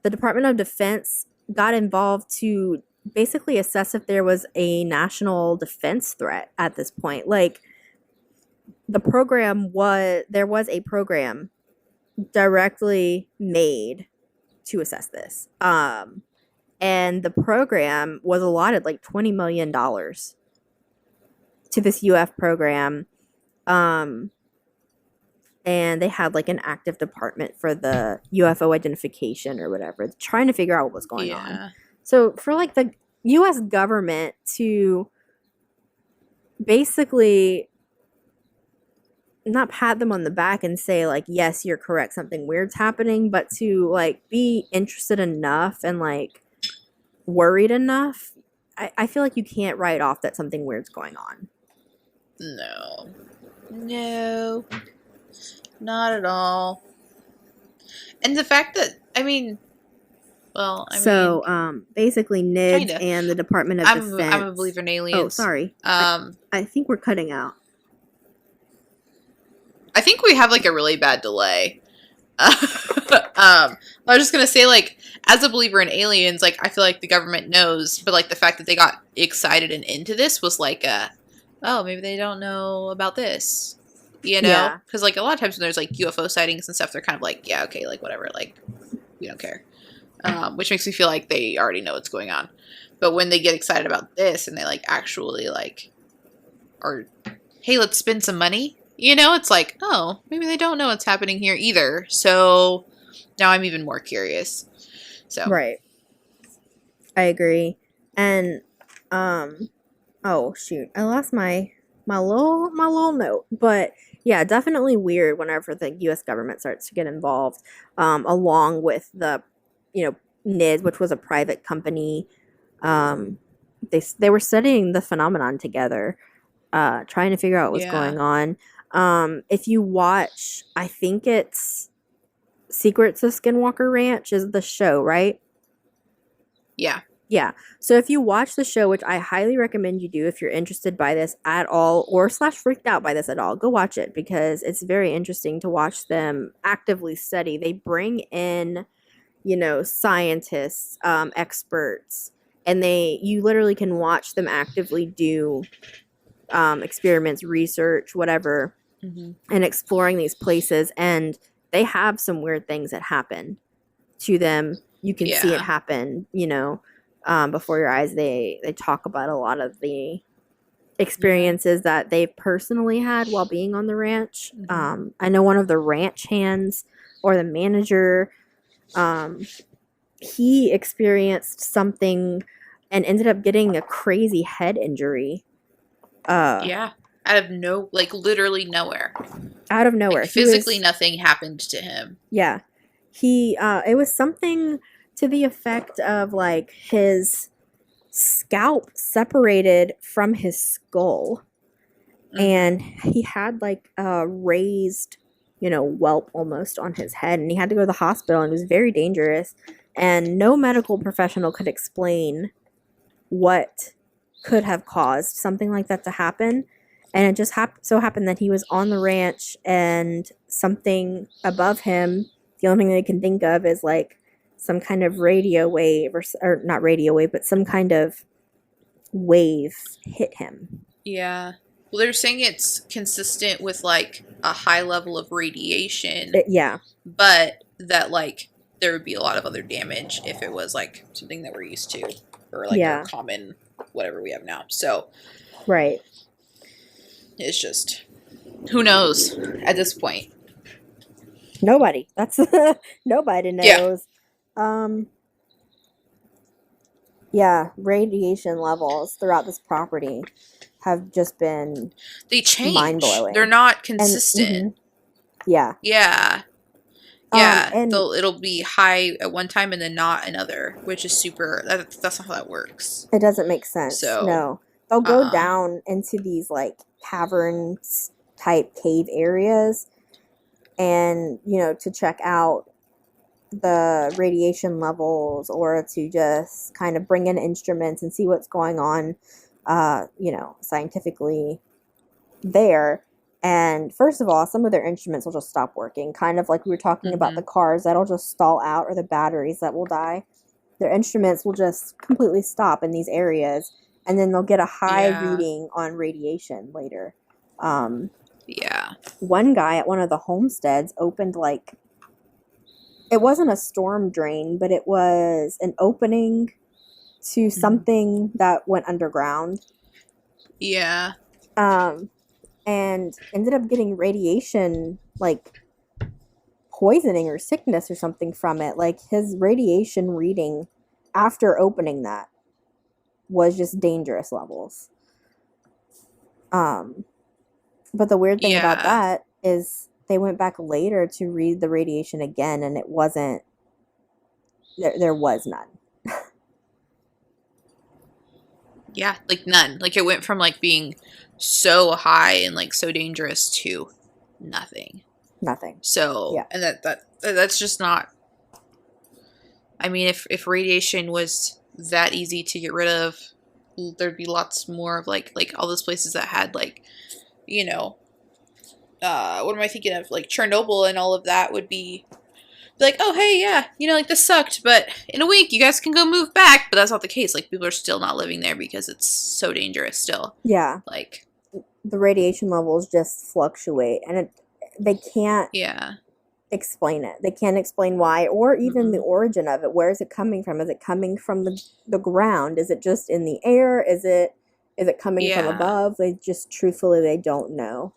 the Department of Defense got involved to basically assess if there was a national defense threat at this point. Like there was a program directly made to assess this. And the program was allotted like $20 million to this UF program. And they had like an active department for the UFO identification or whatever, trying to figure out what was going on. So for like the US government to basically not pat them on the back and say like, yes, you're correct, something weird's happening, but to like be interested enough and like worried enough, I feel like you can't write off that something weird's going on. No, not at all. And the fact that, basically NIDS and the Department of Defense. I'm a believer in aliens. Oh, sorry. I think we're cutting out. I think we have like a really bad delay. I was just gonna say, like, as a believer in aliens, like, I feel like the government knows, but like the fact that they got excited and into this was like oh, maybe they don't know about this, you know? Because like a lot of times when there's like UFO sightings and stuff, they're kind of like, yeah, okay, like whatever, like we don't care, which makes me feel like they already know what's going on. But when they get excited about this and they like actually like are, hey, let's spend some money. You know, it's like, oh, maybe they don't know what's happening here either. So now I'm even more curious. So right, I agree. And Oh shoot, I lost my little note. But yeah, definitely weird whenever the U.S. government starts to get involved, along with the, NID, which was a private company. Um, they were studying the phenomenon together, trying to figure out what's Yeah. going on. If you watch, I think it's Secrets of Skinwalker Ranch is the show, right? Yeah. Yeah. So if you watch the show, which I highly recommend you do if you're interested by this at all or slash freaked out by this at all, go watch it because it's very interesting to watch them actively study. They bring in, scientists, experts, and you literally can watch them actively do experiments, research, whatever, Hmm. and exploring these places. And they have some weird things that happen to them. You can see it Yeah. happen, before your eyes. They talk about a lot of the experiences that they've personally had while being on the ranch. Hmm. I know one of the ranch hands or the manager, he experienced something and ended up getting a crazy head injury. Yeah. Out of like literally nowhere. Out of Like nowhere. He physically was nothing happened to him. Yeah. It was something to the effect of like his scalp separated from his skull, Hmm. and he had like a raised, whelp almost on his head, and he had to go to the hospital, and it was very dangerous, and no medical professional could explain what could have caused something like that to happen. And it just so happened that he was on the ranch, and something above him, the only thing they can think of is like some kind of radio wave, or not radio wave, but some kind of wave hit him. Yeah. Well, they're saying it's consistent with like a high level of radiation, Yeah, but that like there would be a lot of other damage if it was like something that we're used to or like our yeah, common whatever we have now. So right. it's just who knows at this point. Nobody. That's nobody Yeah. knows. Um, yeah, radiation levels throughout this property have just been They mind change. They're blowing. not And consistent. yeah. Yeah. Yeah. And It'll be high at one time and then not another, which is super that's not how that works. it doesn't make sense. So, No. They'll go uh-uh. down into these like caverns type cave areas, and, to check out the radiation levels, or to just kind of bring in instruments and see what's going on, scientifically there. And first of all, some of their instruments will just stop working, kind of like we were talking about the Mhm. cars that'll just stall out, or the batteries that will die. Their instruments will just completely stop in these areas, and then they'll get a high Yeah. reading on radiation later. Um, Yeah. One guy at one of the homesteads opened like, it wasn't a storm drain, but it was an opening to Mhm. something that went underground. Yeah. Um, and ended up getting radiation, like poisoning or sickness or something from it. Like his radiation reading after opening that was just dangerous levels. Um, but the weird thing about Yeah. that is they went back later to read the radiation again, and it wasn't there was none. Yeah, like none. Like it went from like being so high and like so dangerous to nothing. Nothing. So, Yeah. and that's just not. I mean, if radiation was that easy to get rid of, there'd be lots more of like all those places that had like, you know, what am I thinking of? Like Chernobyl and all of that would be like, oh hey, yeah, like this sucked, but in a week you guys can go move back. But that's not the case. Like people are still not living there because it's so dangerous still. Yeah. Like, The radiation levels just fluctuate, and they can't yeah. explain it. They can't explain why, or even the Mm-mm. origin of it. Where is it coming from? Is it coming from the ground? Is it just in the air? Is it coming from Yeah. above? They just truthfully they don't know.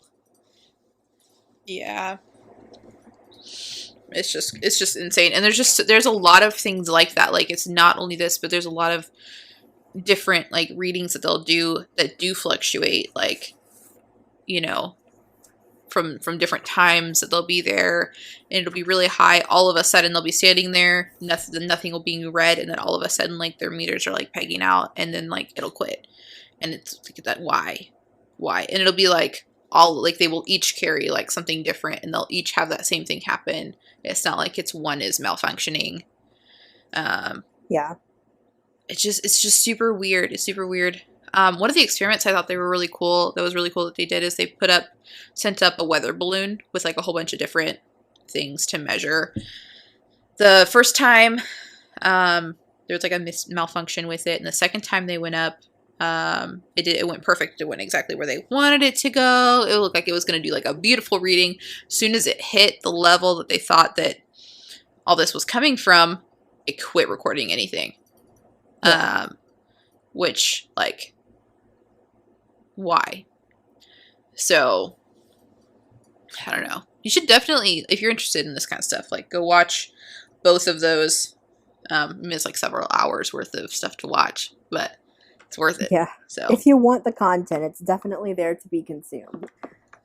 Yeah. It's just insane. And there's a lot of things like that. Like it's not only this, but there's a lot of different like readings that they'll do that do fluctuate, like, you know, from different times that they'll be there, and it'll be really high. All of a sudden they'll be standing there, nothing will be read, and then all of a sudden like their meters are like pegging out, and then like it'll quit, and it's like that why, and it'll be like all like they will each carry like something different, and they'll each have that same thing happen. It's not like it's one is malfunctioning. Yeah. It's just super weird. It's super weird. One of the experiments I thought they were really cool, that was really cool that they did, is they sent up a weather balloon with like a whole bunch of different things to measure. The first time, there was like a malfunction with it, and the second time they went up, it went perfect. It went exactly where they wanted it to go. It looked like it was going to do like a beautiful reading. As soon as it hit the level that they thought that all this was coming from, it quit recording anything. Yeah. Which, like, why? So, I don't know. You should definitely, if you're interested in this kind of stuff, like, go watch both of those. It's like several hours worth of stuff to watch, but it's worth it. Yeah. So, if you want the content, it's definitely there to be consumed.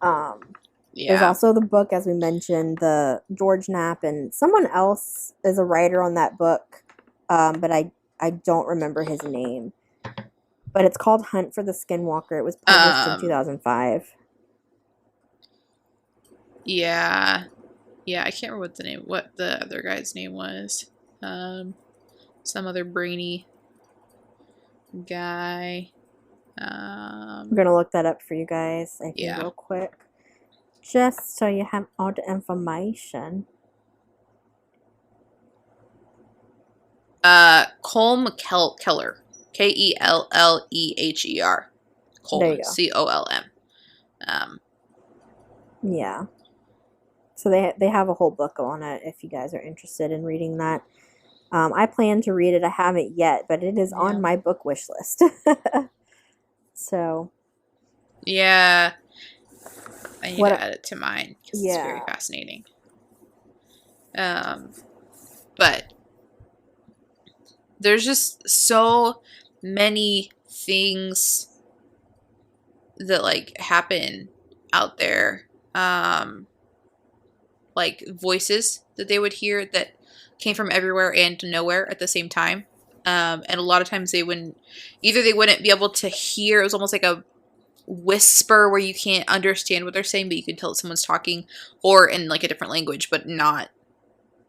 There's also the book, as we mentioned, the George Knapp, and someone else is a writer on that book, but I don't remember his name. But it's called Hunt for the Skinwalker. It was published in 2005. Yeah. Yeah, I can't remember what the other guy's name was. Some other brainy guy. I'm going to look that up for you guys, I think, real quick. Just so you have all the information. Colm Keller. Kellelher. Colm. COLM. Yeah. So they have a whole book on it if you guys are interested in reading that. I plan to read it. I haven't yet, but it is on my book wish list. So. Yeah. I need to add it to mine because it's very fascinating. But there's just so many things that like happen out there. Like voices that they would hear that came from everywhere and nowhere at the same time. And a lot of times they wouldn't be able to hear. It was almost like a whisper where you can't understand what they're saying, but you can tell that someone's talking, or in like a different language, but not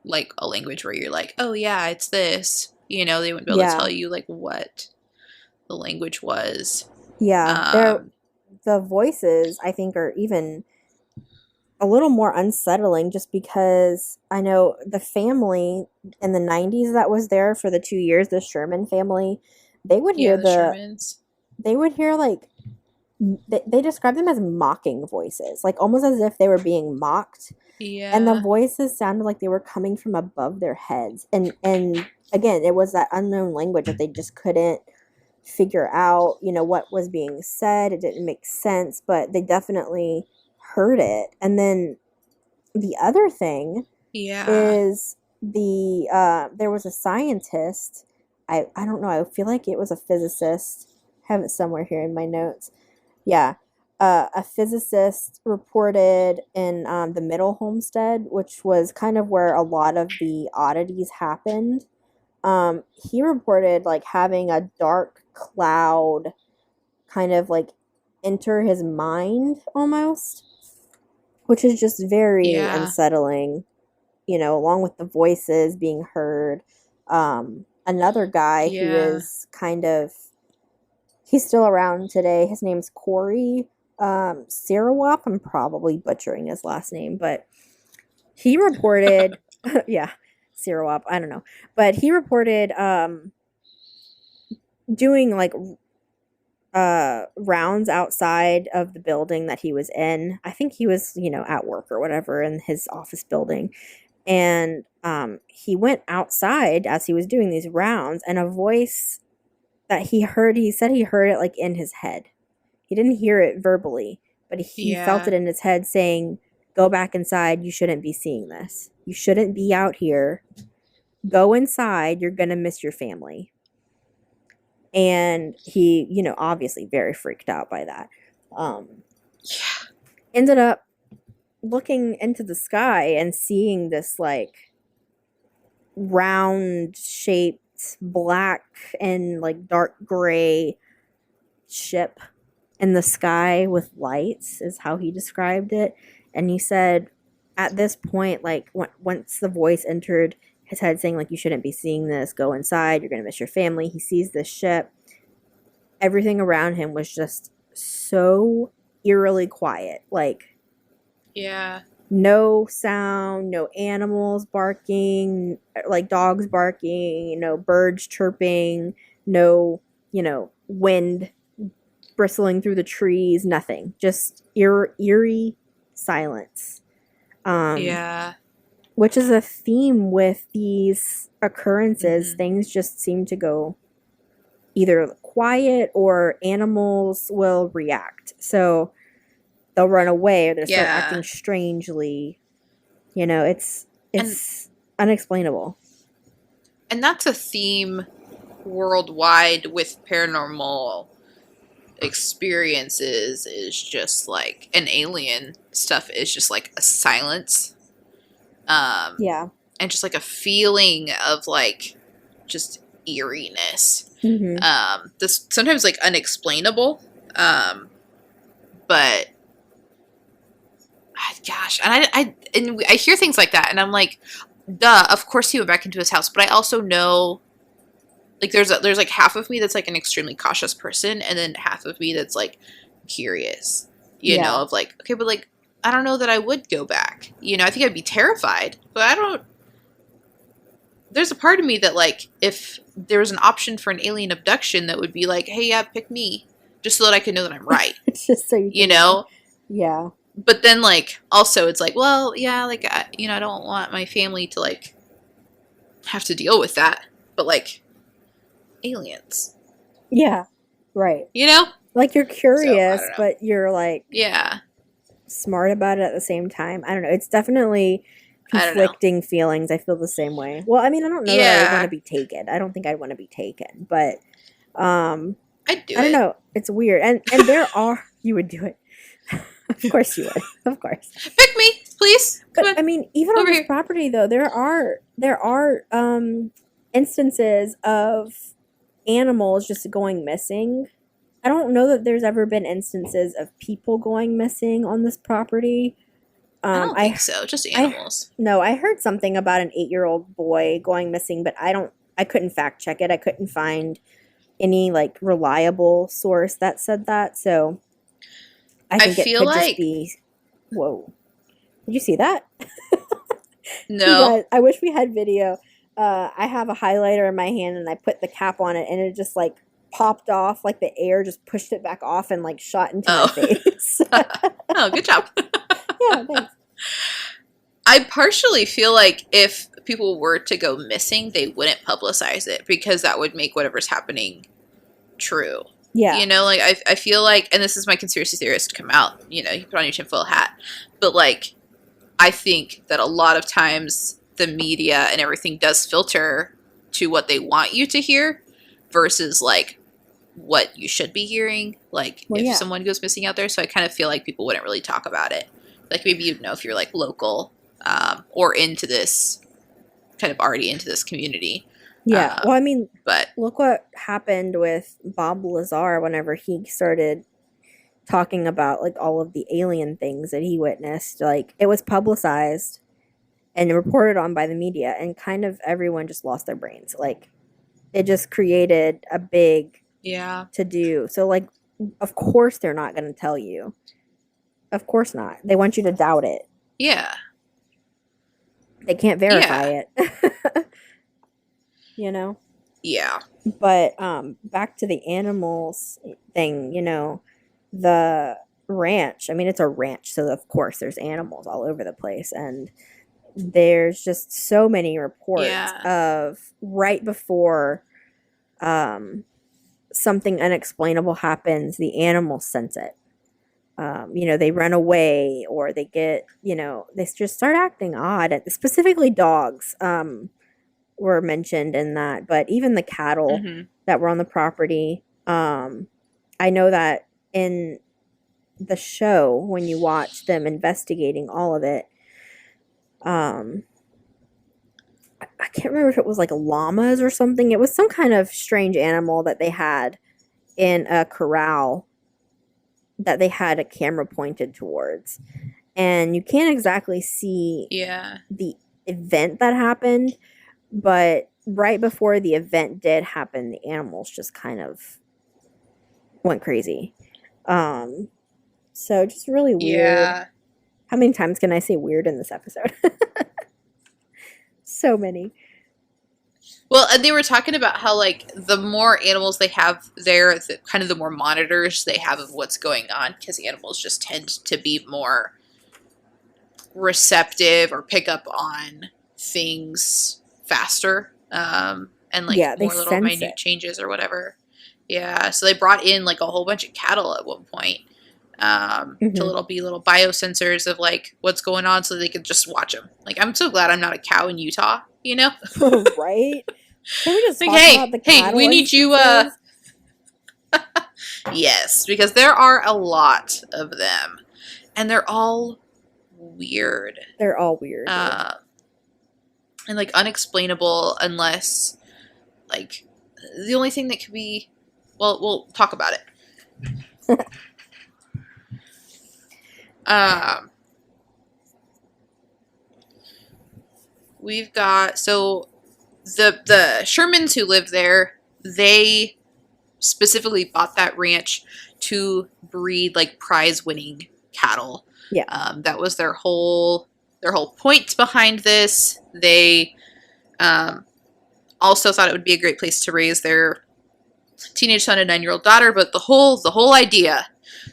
like a language where you're like, oh yeah, it's this. You know, they wouldn't be able to tell you like what the language was. Yeah, the voices I think are even a little more unsettling, just because I know the family in the 90s that was there for the 2 years, the Sherman family, they would hear the Shermans. They would hear like they describe them as mocking voices, like almost as if they were being mocked. Yeah. And the voices sounded like they were coming from above their heads. And again, it was that unknown language that they just couldn't figure out, you know, what was being said. It didn't make sense, but they definitely heard it. And then the other thing is there was a scientist. I don't know. I feel like it was a physicist. I have it somewhere here in my notes. Yeah. A physicist reported in the Middle Homestead, which was kind of where a lot of the oddities happened. He reported like having a dark cloud kind of like enter his mind almost, which is just very unsettling, you know, along with the voices being heard. Another guy who is kind of, he's still around today. His name's Corey Sirawap. I'm probably butchering his last name, but he reported, Sirawap, I don't know. But he reported doing like rounds outside of the building that he was in. I think he was, you know, at work or whatever in his office building. And he went outside as he was doing these rounds, and a voice that he heard, he said he heard it like in his head. He didn't hear it verbally, but he felt it in his head saying, go back inside. You shouldn't be seeing this. You shouldn't be out here. Go inside. You're going to miss your family. And he, obviously very freaked out by that. Um, Yeah. Ended up looking into the sky and seeing this like round shaped black and like dark gray ship in the sky with lights is how he described it. And he said at this point, like once the voice entered his head saying like you shouldn't be seeing this, go inside, you're going to miss your family, he sees this ship. Everything around him was just so eerily quiet, like Yeah. no sound, no animals barking, like dogs barking, no birds chirping, no, wind bristling through the trees, nothing. Just eerie silence. Um, Yeah. which is a theme with these occurrences. Mm-hmm. Things just seem to go either quiet or animals will react. So they'll run away or they'll start Yeah. acting strangely. It's And unexplainable. and that's a theme worldwide with paranormal experiences, is just like an alien stuff is just like a silence, Yeah. and just like a feeling of like just eeriness, Mm-hmm. this sometimes like unexplainable, but gosh, and I hear things like that and I'm like, duh, of course he went back into his house, but I also know like there's like half of me that's like an extremely cautious person, and then half of me that's like curious, Yeah. of like, okay, but like I don't know that I would go back. I think I'd be terrified, but I don't. There's a part of me that like if there was an option for an alien abduction that would be like, hey, yeah, pick me, just so that I can know that I'm right. It's just so you you can know. Yeah. But then like also it's like, well, yeah, like I don't want my family to like have to deal with that, but like aliens. Yeah. Right. You know? Like you're So, I curious, don't know. but you're like Yeah. smart about it at the same time. I don't know. It's definitely I don't know. conflicting feelings. I feel the same way. Well, I mean, I don't know that I would want to Yeah. be taken. I don't think I'd want to be taken, but um I'd do I don't it. know. It's weird. And there are you would do it. Of course you would. Of course. Pick me, please. Come But I on. mean, even on Over this here. property though, there are instances of animals just going missing. I don't know that there's ever been instances of people going missing on this property. I don't I think so. Just I animals. no, I heard something about an 8-year-old boy going missing, but I couldn't fact check it. I couldn't find any like reliable source that said that. So I I think it feel could just like be whoa. Did you see that? You no. guys, I wish we had video. I have a highlighter in my hand and I put the cap on it and it just like popped off, like the air just pushed it back off and like shot into my Oh. face. Oh, good job. Yeah, thanks. I partially feel like if people were to go missing, they wouldn't publicize it because that would make whatever's happening true. Yeah. Like I feel like, and this is my conspiracy theorist come out, you put on your tinfoil hat, but like I think that a lot of times the media and everything does filter to what they want you to hear versus like what you should be hearing, like Well, if yeah. someone goes missing out there. So I kind of feel like people wouldn't really talk about it. Like maybe you'd know if you're like local, or into this, kind of already into this community. Yeah. Well, I mean, But look what happened with Bob Lazar whenever he started talking about like all of the alien things that he witnessed. Like it was publicized and reported on by the media, and kind of everyone just lost their brains. Like it just created a big yeah, to do. So like, of course they're not going to tell you. Of course not. They want you to doubt it. yeah, They can't verify yeah, it. You know? yeah, But back to the animals thing, the ranch. I mean, it's a ranch, so of course there's animals all over the place, and there's just so many reports yeah, of right before something unexplainable happens, the animals sense it. They run away or they get, they just start acting odd. Specifically dogs. were mentioned in that, but even the cattle Mm-hmm. that were on the property, I know that in the show, when you watch them investigating all of it, um, I can't remember if it was like llamas or something. It was some kind of strange animal that they had in a corral that they had a camera pointed towards. And you can't exactly see Yeah. the event that happened, but right before the event did happen, the animals just kind of went crazy. Um, so just really weird. Yeah. How many times can I say weird in this episode? So many. Well, and they were talking about how like the more animals they have there, kind of the more monitors they have of what's going on, because the animals just tend to be more receptive or pick up on things faster, and like Yeah, they more little sense minute it. changes or whatever. Yeah, so they brought in like a whole bunch of cattle at one point, to Hmm. little biosensors of like what's going on, so they could just watch them. Like, I'm so glad I'm not a cow in Utah. You know, Right? Can we just like, talk about the hey, cattle we need you. instances? Yes, because there are a lot of them, and they're all weird. They're all weird, dude. Uh, and like unexplainable, unless like the only thing that could be, well, we'll talk about it. Um, we've got, so the Shermans who live there, they specifically bought that ranch to breed like prize winning cattle. Yeah. That was their whole point behind this. They also thought it would be a great place to raise their teenage son and 9-year-old daughter, but the whole idea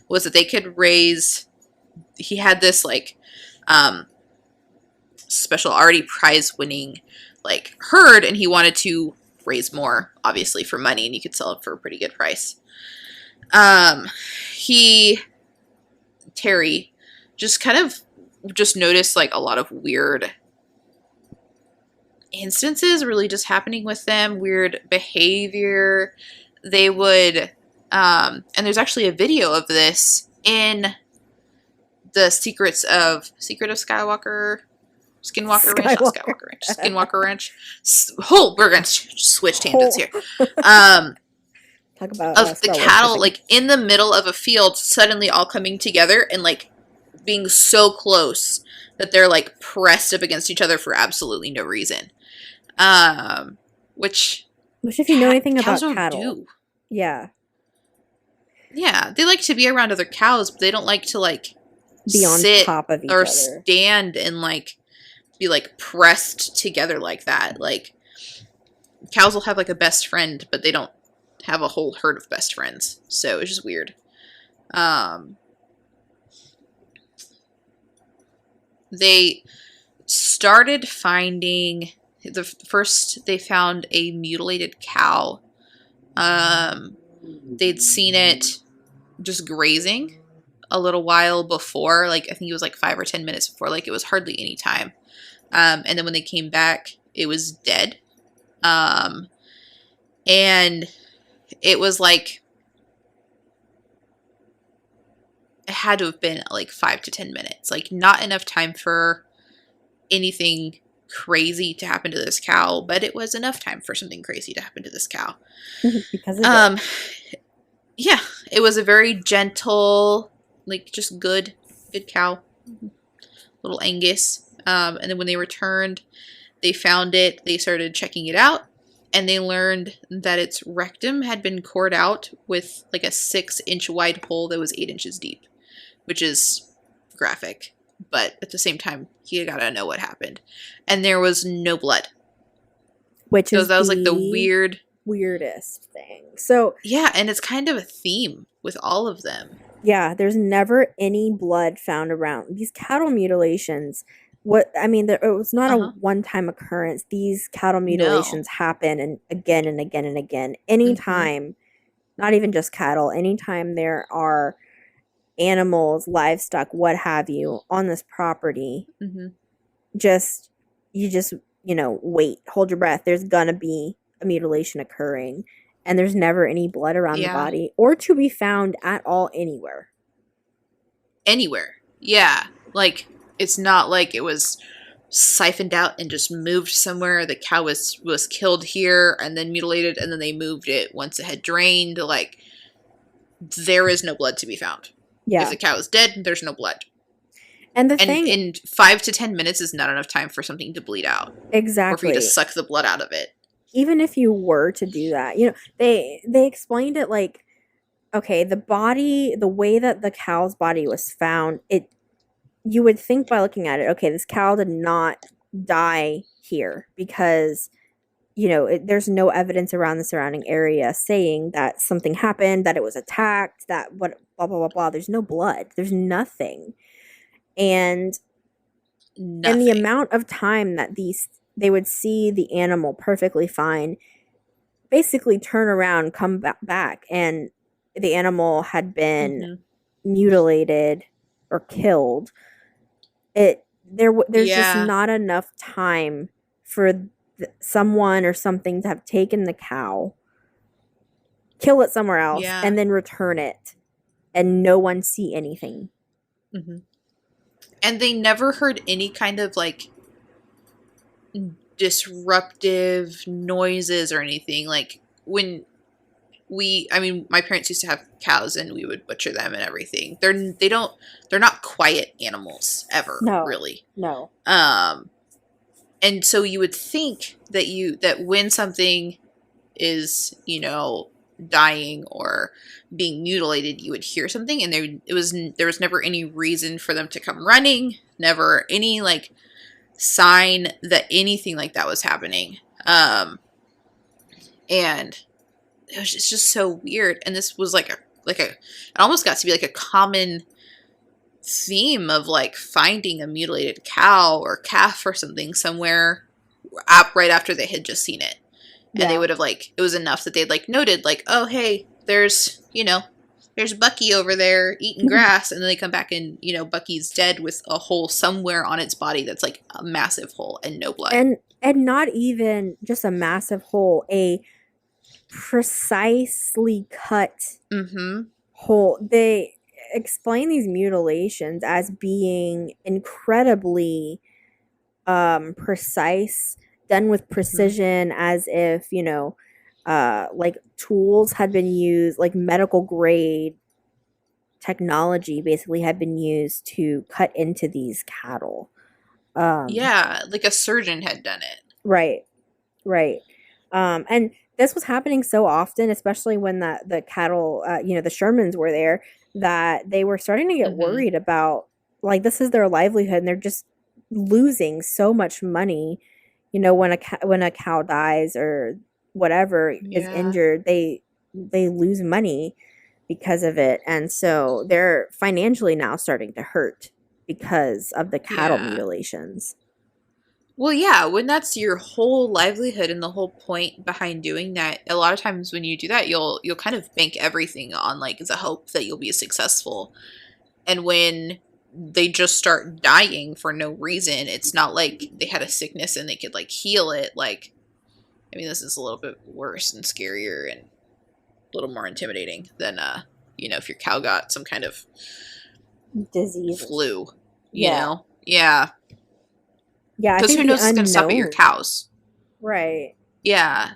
was that they could raise, he had this like special already prize winning like herd, and he wanted to raise more, obviously, for money, and you could sell it for a pretty good price. He Terry just kind of just noticed like a lot of weird instances really just happening with them, weird behavior. They would and there's actually a video of this in the Secret of Skywalker, Skinwalker Ranch, not Skywalker. Skywalker Ranch, Skinwalker Ranch. We're gonna switch tangents here. Talk about Of the Star Wars cattle, shipping. like in the middle of a field, suddenly all coming together and like being so close that they're like pressed up against each other for absolutely no reason. Which Which, if you know anything cows about don't cattle, do. yeah, Yeah, they like to be around other cows, but they don't like to like be on sit top of each or other. stand and like be like pressed together like that. Like, cows will have like a best friend, but they don't have a whole herd of best friends. So it's just weird. They started finding first they found a mutilated cow. They'd seen it just grazing a little while before, like I think it was like 5 or 10 minutes before, like it was hardly any time. And then when they came back, it was dead. And it was like, it had to have been like 5 to 10 minutes, like not enough time for anything crazy to happen to this cow, but it was enough time for something crazy to happen to this cow. Because of Yeah, it was a very gentle, like just good cow, little Angus. And then when they returned, they found it, they started checking it out, and they learned that its rectum had been cored out with like a 6-inch wide hole that was 8 inches deep, which is graphic, but at the same time, you gotta know what happened. And there was no blood. which So is that was like the weirdest thing. So yeah, and it's kind of a theme with all of them. yeah, there's never any blood found around these cattle mutilations. What I mean, it was not a one-time occurrence. These cattle mutilations happen and again and again and again. Anytime, not even just cattle, anytime there are animals, livestock, what have you, on this property, you just wait, hold your breath. There's gonna be a mutilation occurring, and there's never any blood around the Yeah. body or to be found at all anywhere. Anywhere. Yeah. Like, it's not like it was siphoned out and just moved somewhere. The cow was killed here and then mutilated, and then they moved it once it had drained. Like, there is no blood to be found. If Yeah. the cow is dead, there's no blood. And the And thing, in 5 to 10 minutes is not enough time for something to bleed out or for you to exactly. suck the blood out of it. Even if you were to do that, they explained it like, okay, the way that the cow's body was found, you would think by looking at it, okay, this cow did not die here because there's no evidence around the surrounding area saying that something happened, that it was attacked, that what blah blah blah blah. There's no blood. There's nothing. And the amount of time that they would see the animal perfectly fine, basically turn around, come back, and the animal had been mutilated or killed. There's just not enough time for someone or something to have taken the cow, kill it somewhere else, and then return it, and no one see anything. Mm-hmm. And they never heard any kind of like disruptive noises or anything. Like when my parents used to have cows and we would butcher them and everything. They're not quiet animals ever, really. No. And so you would think that when something is, dying or being mutilated, you would hear something, and there was never any reason for them to come running, never any like sign that anything like that was happening. And it's just so weird. And this was it almost got to be like a common theme of like finding a mutilated cow or calf or something somewhere right after they had just seen it. And they would have it was enough that they'd noted oh, hey, there's Bucky over there eating grass. And then they come back and, Bucky's dead with a hole somewhere on its body that's like a massive hole and no blood. And not even just a massive hole, a precisely cut hole. They explain these mutilations as being incredibly precise, done with precision, as if like tools had been used, like medical grade technology basically had been used to cut into these cattle. Like a surgeon had done it. Right. And this was happening so often, especially when the cattle, the Shermans were there, that they were starting to get worried about, like, this is their livelihood, and they're just losing so much money. When a cow dies or whatever is injured, they lose money because of it, and so they're financially now starting to hurt because of the cattle mutilations. Well, yeah, when that's your whole livelihood and the whole point behind doing that, a lot of times when you do that, you'll kind of bank everything on like the hope that you'll be successful. And when they just start dying for no reason, it's not like they had a sickness and they could like heal it. Like, this is a little bit worse and scarier and a little more intimidating than if your cow got some kind of disease, flu, you know? Yeah. Yeah, because who knows what's going to stop at your cows. Right. Yeah.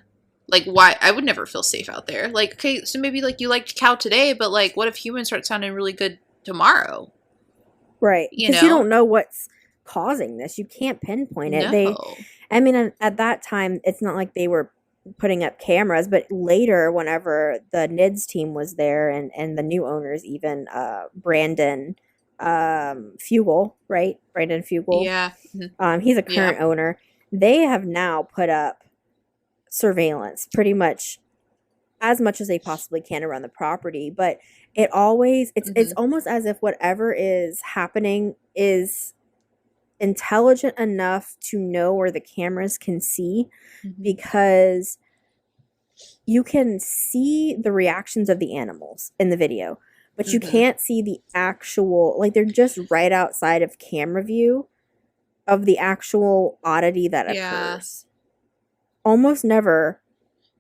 Like, why? I would never feel safe out there. Like, okay, so maybe like you liked cow today, but like, what if humans start sounding really good tomorrow? Right. Because you don't know what's causing this. You can't pinpoint it. No. At that time, it's not like they were putting up cameras, but later, whenever the NIDS team was there and the new owners, even Brandon Fugel, right? Brandon Fugel. Yeah. He's a current owner. They have now put up surveillance pretty much as much as they possibly can around the property, but it's almost as if whatever is happening is intelligent enough to know where the cameras can see, because you can see the reactions of the animals in the video, but you can't see the actual, like, they're just right outside of camera view of the actual oddity that Yeah. occurs. Almost never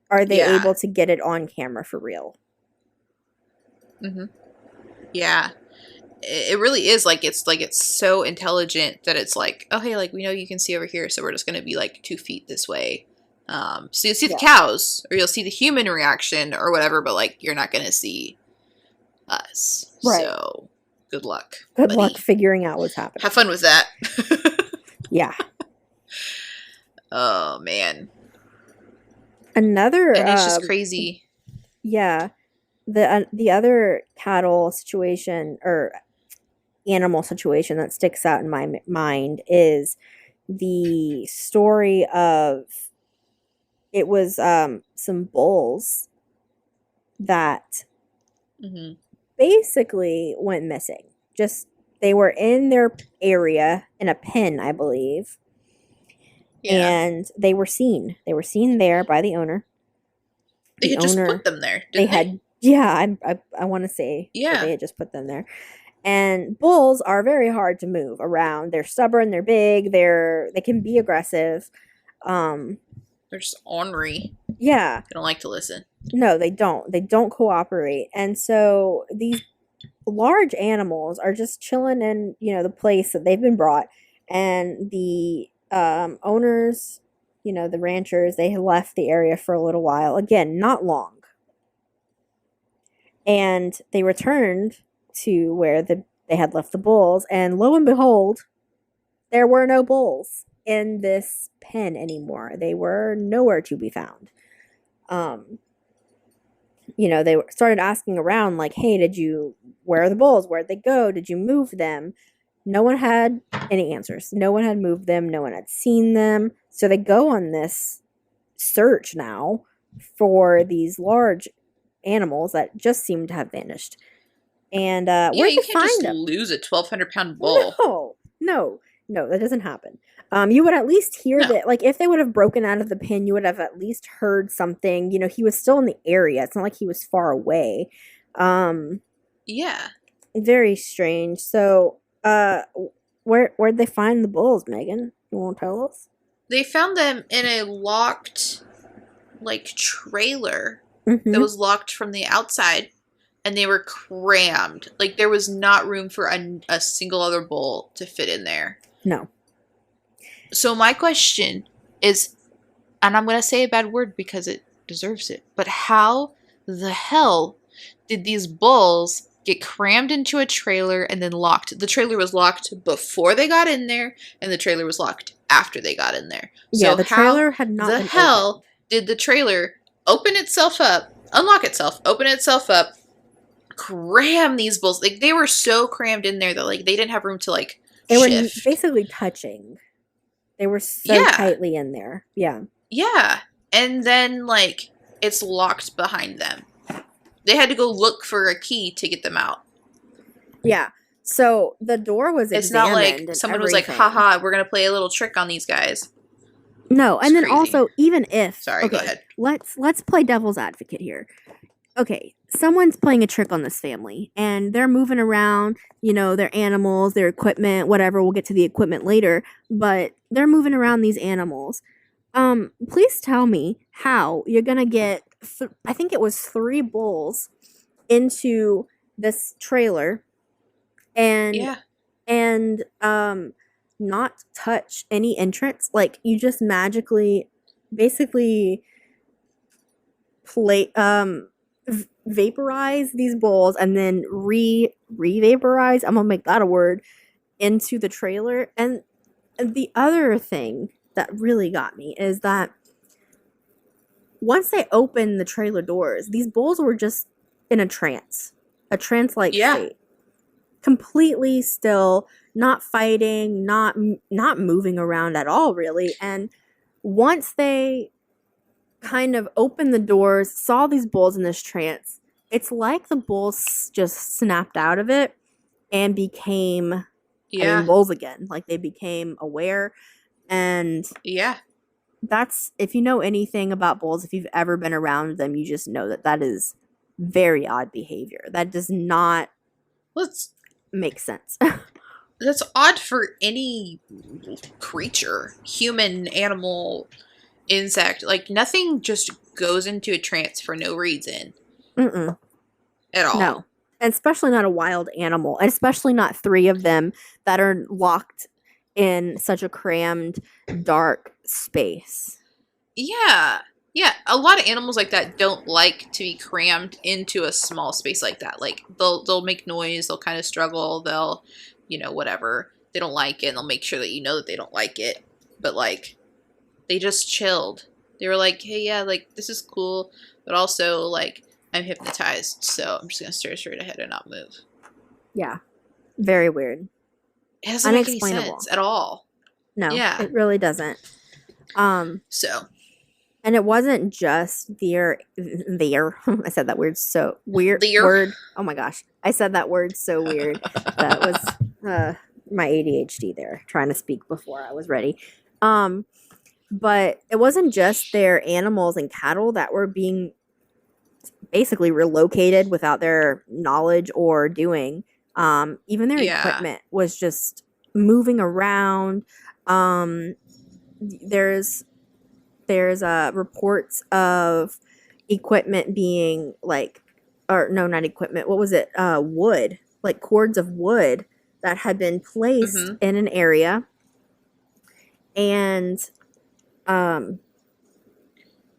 are they Yeah. able to get it on camera for real. Mm-hmm. Yeah. It really is like it's so intelligent that it's like, oh hey, like we know you can see over here, so we're just gonna be like 2 feet this way. So you'll see the cows, or you'll see the human reaction, or whatever, but like you're not gonna see us. Right. So good luck. Good buddy. luck figuring out what's happening. Have fun with that. Yeah. Oh man. Another. And it's just crazy. Yeah. The other cattle situation or animal situation that sticks out in my mind is the story of it was some bulls that basically went missing. Just they were in their area in a pen, I believe. Yeah. And they were seen. They were seen there by the owner. They had just put them there, didn't they? Had, yeah, I want to say that they had just put them there. And bulls are very hard to move around. They're stubborn, they're big, they can be aggressive. They're just ornery. Yeah. They don't like to listen. No, they don't. They don't cooperate. And so these large animals are just chilling in, the place that they've been brought. And the owners, the ranchers, they had left the area for a little while. Again, not long. And they returned to where they had left the bulls, and lo and behold, there were no bulls in this pen anymore. They were nowhere to be found. They started asking around, like, hey, where are the bulls? Where'd they go? Did you move them? No one had any answers. No one had moved them. No one had seen them. So they go on this search now for these large animals that just seem to have vanished. And where you can't find just them? Lose a 1,200-pound bull. No, that doesn't happen. You would at least hear that, like, if they would have broken out of the pen, you would have at least heard something. He was still in the area. It's not like he was far away. Yeah. Very strange. So, where'd they find the bulls, Megan? You won't tell us? They found them in a locked, trailer that was locked from the outside, and they were crammed. Like, there was not room for a single other bull to fit in there. No. So my question is, and I'm going to say a bad word because it deserves it, but how the hell did these bulls get crammed into a trailer and then locked? The trailer was locked before they got in there, and the trailer was locked after they got in there. Yeah, so the trailer had not been opened. Did the trailer open itself up, unlock itself, open itself up, cram these bulls? Like, they were so crammed in there that, like, they didn't have room to, like, they shift. Were basically touching. They were so tightly in there. Yeah. Yeah. And then, like, it's locked behind them. They had to go look for a key to get them out. Yeah. So the door was examined. It's not like someone was like, haha, we're going to play a little trick on these guys. No. And then also, even if... Sorry, go ahead. Let's play devil's advocate here. Okay. Someone's playing a trick on this family, and they're moving around, their animals, their equipment, whatever. We'll get to the equipment later, but they're moving around these animals. Please tell me how you're gonna get, I think it was 3 bulls into this trailer and not touch any entrance. Like, you just magically, basically vaporize these bulls and then re-vaporize, I'm gonna make that a word, into the trailer. And the other thing that really got me is that once they opened the trailer doors, these bulls were just in a trance-like state, completely still, not fighting, not moving around at all, really. And once they kind of opened the doors, saw these bulls in this trance, it's like the bulls just snapped out of it and became bulls again. Like, they became aware. And that's, if you know anything about bulls, if you've ever been around them, you just know that is very odd behavior. That does not make sense. That's odd for any creature, human, animal, insect. Like nothing just goes into a trance for no reason Mm-mm. at all. No. And especially not a wild animal. And especially not three of them that are locked in such a crammed, dark space. Yeah. Yeah, a lot of animals like that don't like to be crammed into a small space like that. Like they'll make noise, they'll kind of struggle, they'll, whatever. They don't like it, and they'll make sure that you know that they don't like it. But like they just chilled. They were like, "Hey, yeah, like this is cool, but also like I'm hypnotized, so I'm just going to stare straight ahead and not move." Yeah. Very weird. It doesn't make any Unexplainable. sense at all. No, Yeah. it really doesn't. So, And it wasn't just there. I said that word so weird there. word. Oh my gosh. I said that word so weird. That was my ADHD there, trying to speak before I was ready. But it wasn't just their animals and cattle that were being basically relocated without their knowledge or doing. Even their equipment was just moving around. There's reports of equipment being like, or no, not equipment. What was it? Wood, like cords of wood that had been placed in an area, and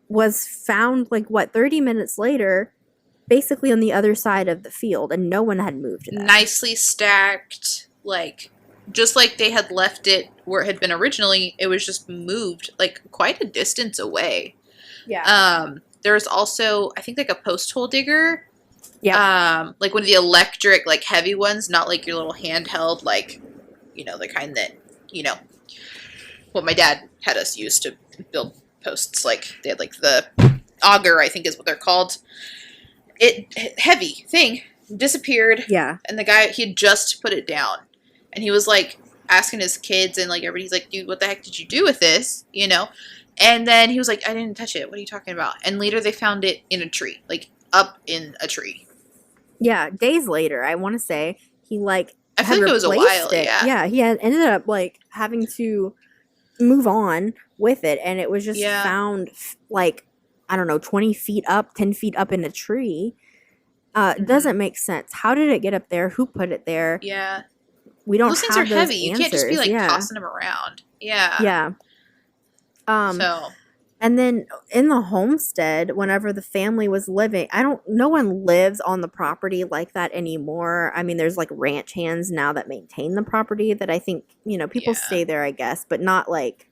was found like 30 minutes later, basically on the other side of the field, and no one had moved that. Nicely stacked, like just like they had left it where it had been originally. It was just moved like quite a distance away. Yeah. There's also, I think, like a post hole digger. Yeah. Like one of the electric, like heavy ones, not like your little handheld, like, the kind that, what my dad had us use to build posts. Like they had like the auger, I think is what they're called. Heavy thing disappeared. Yeah. And the guy, he had just put it down. And he was like asking his kids and like everybody's like, "Dude, what the heck did you do with this?" And then he was like, "I didn't touch it. What are you talking about?" And later they found it in a tree, like up in a tree. Yeah, days later, I want to say he like I feel like it was a while. Yeah, he had ended up like having to move on with it, and it was just found like, I don't know, 20 feet up, 10 feet up in a tree. It doesn't make sense. How did it get up there? Who put it there? Yeah. We don't those have things are those heavy. You can't just be answers. like tossing them around. Yeah. Yeah. So. And then in the homestead, whenever the family was living, no one lives on the property like that anymore. I mean, there's like ranch hands now that maintain the property that I think, people stay there, I guess, but not like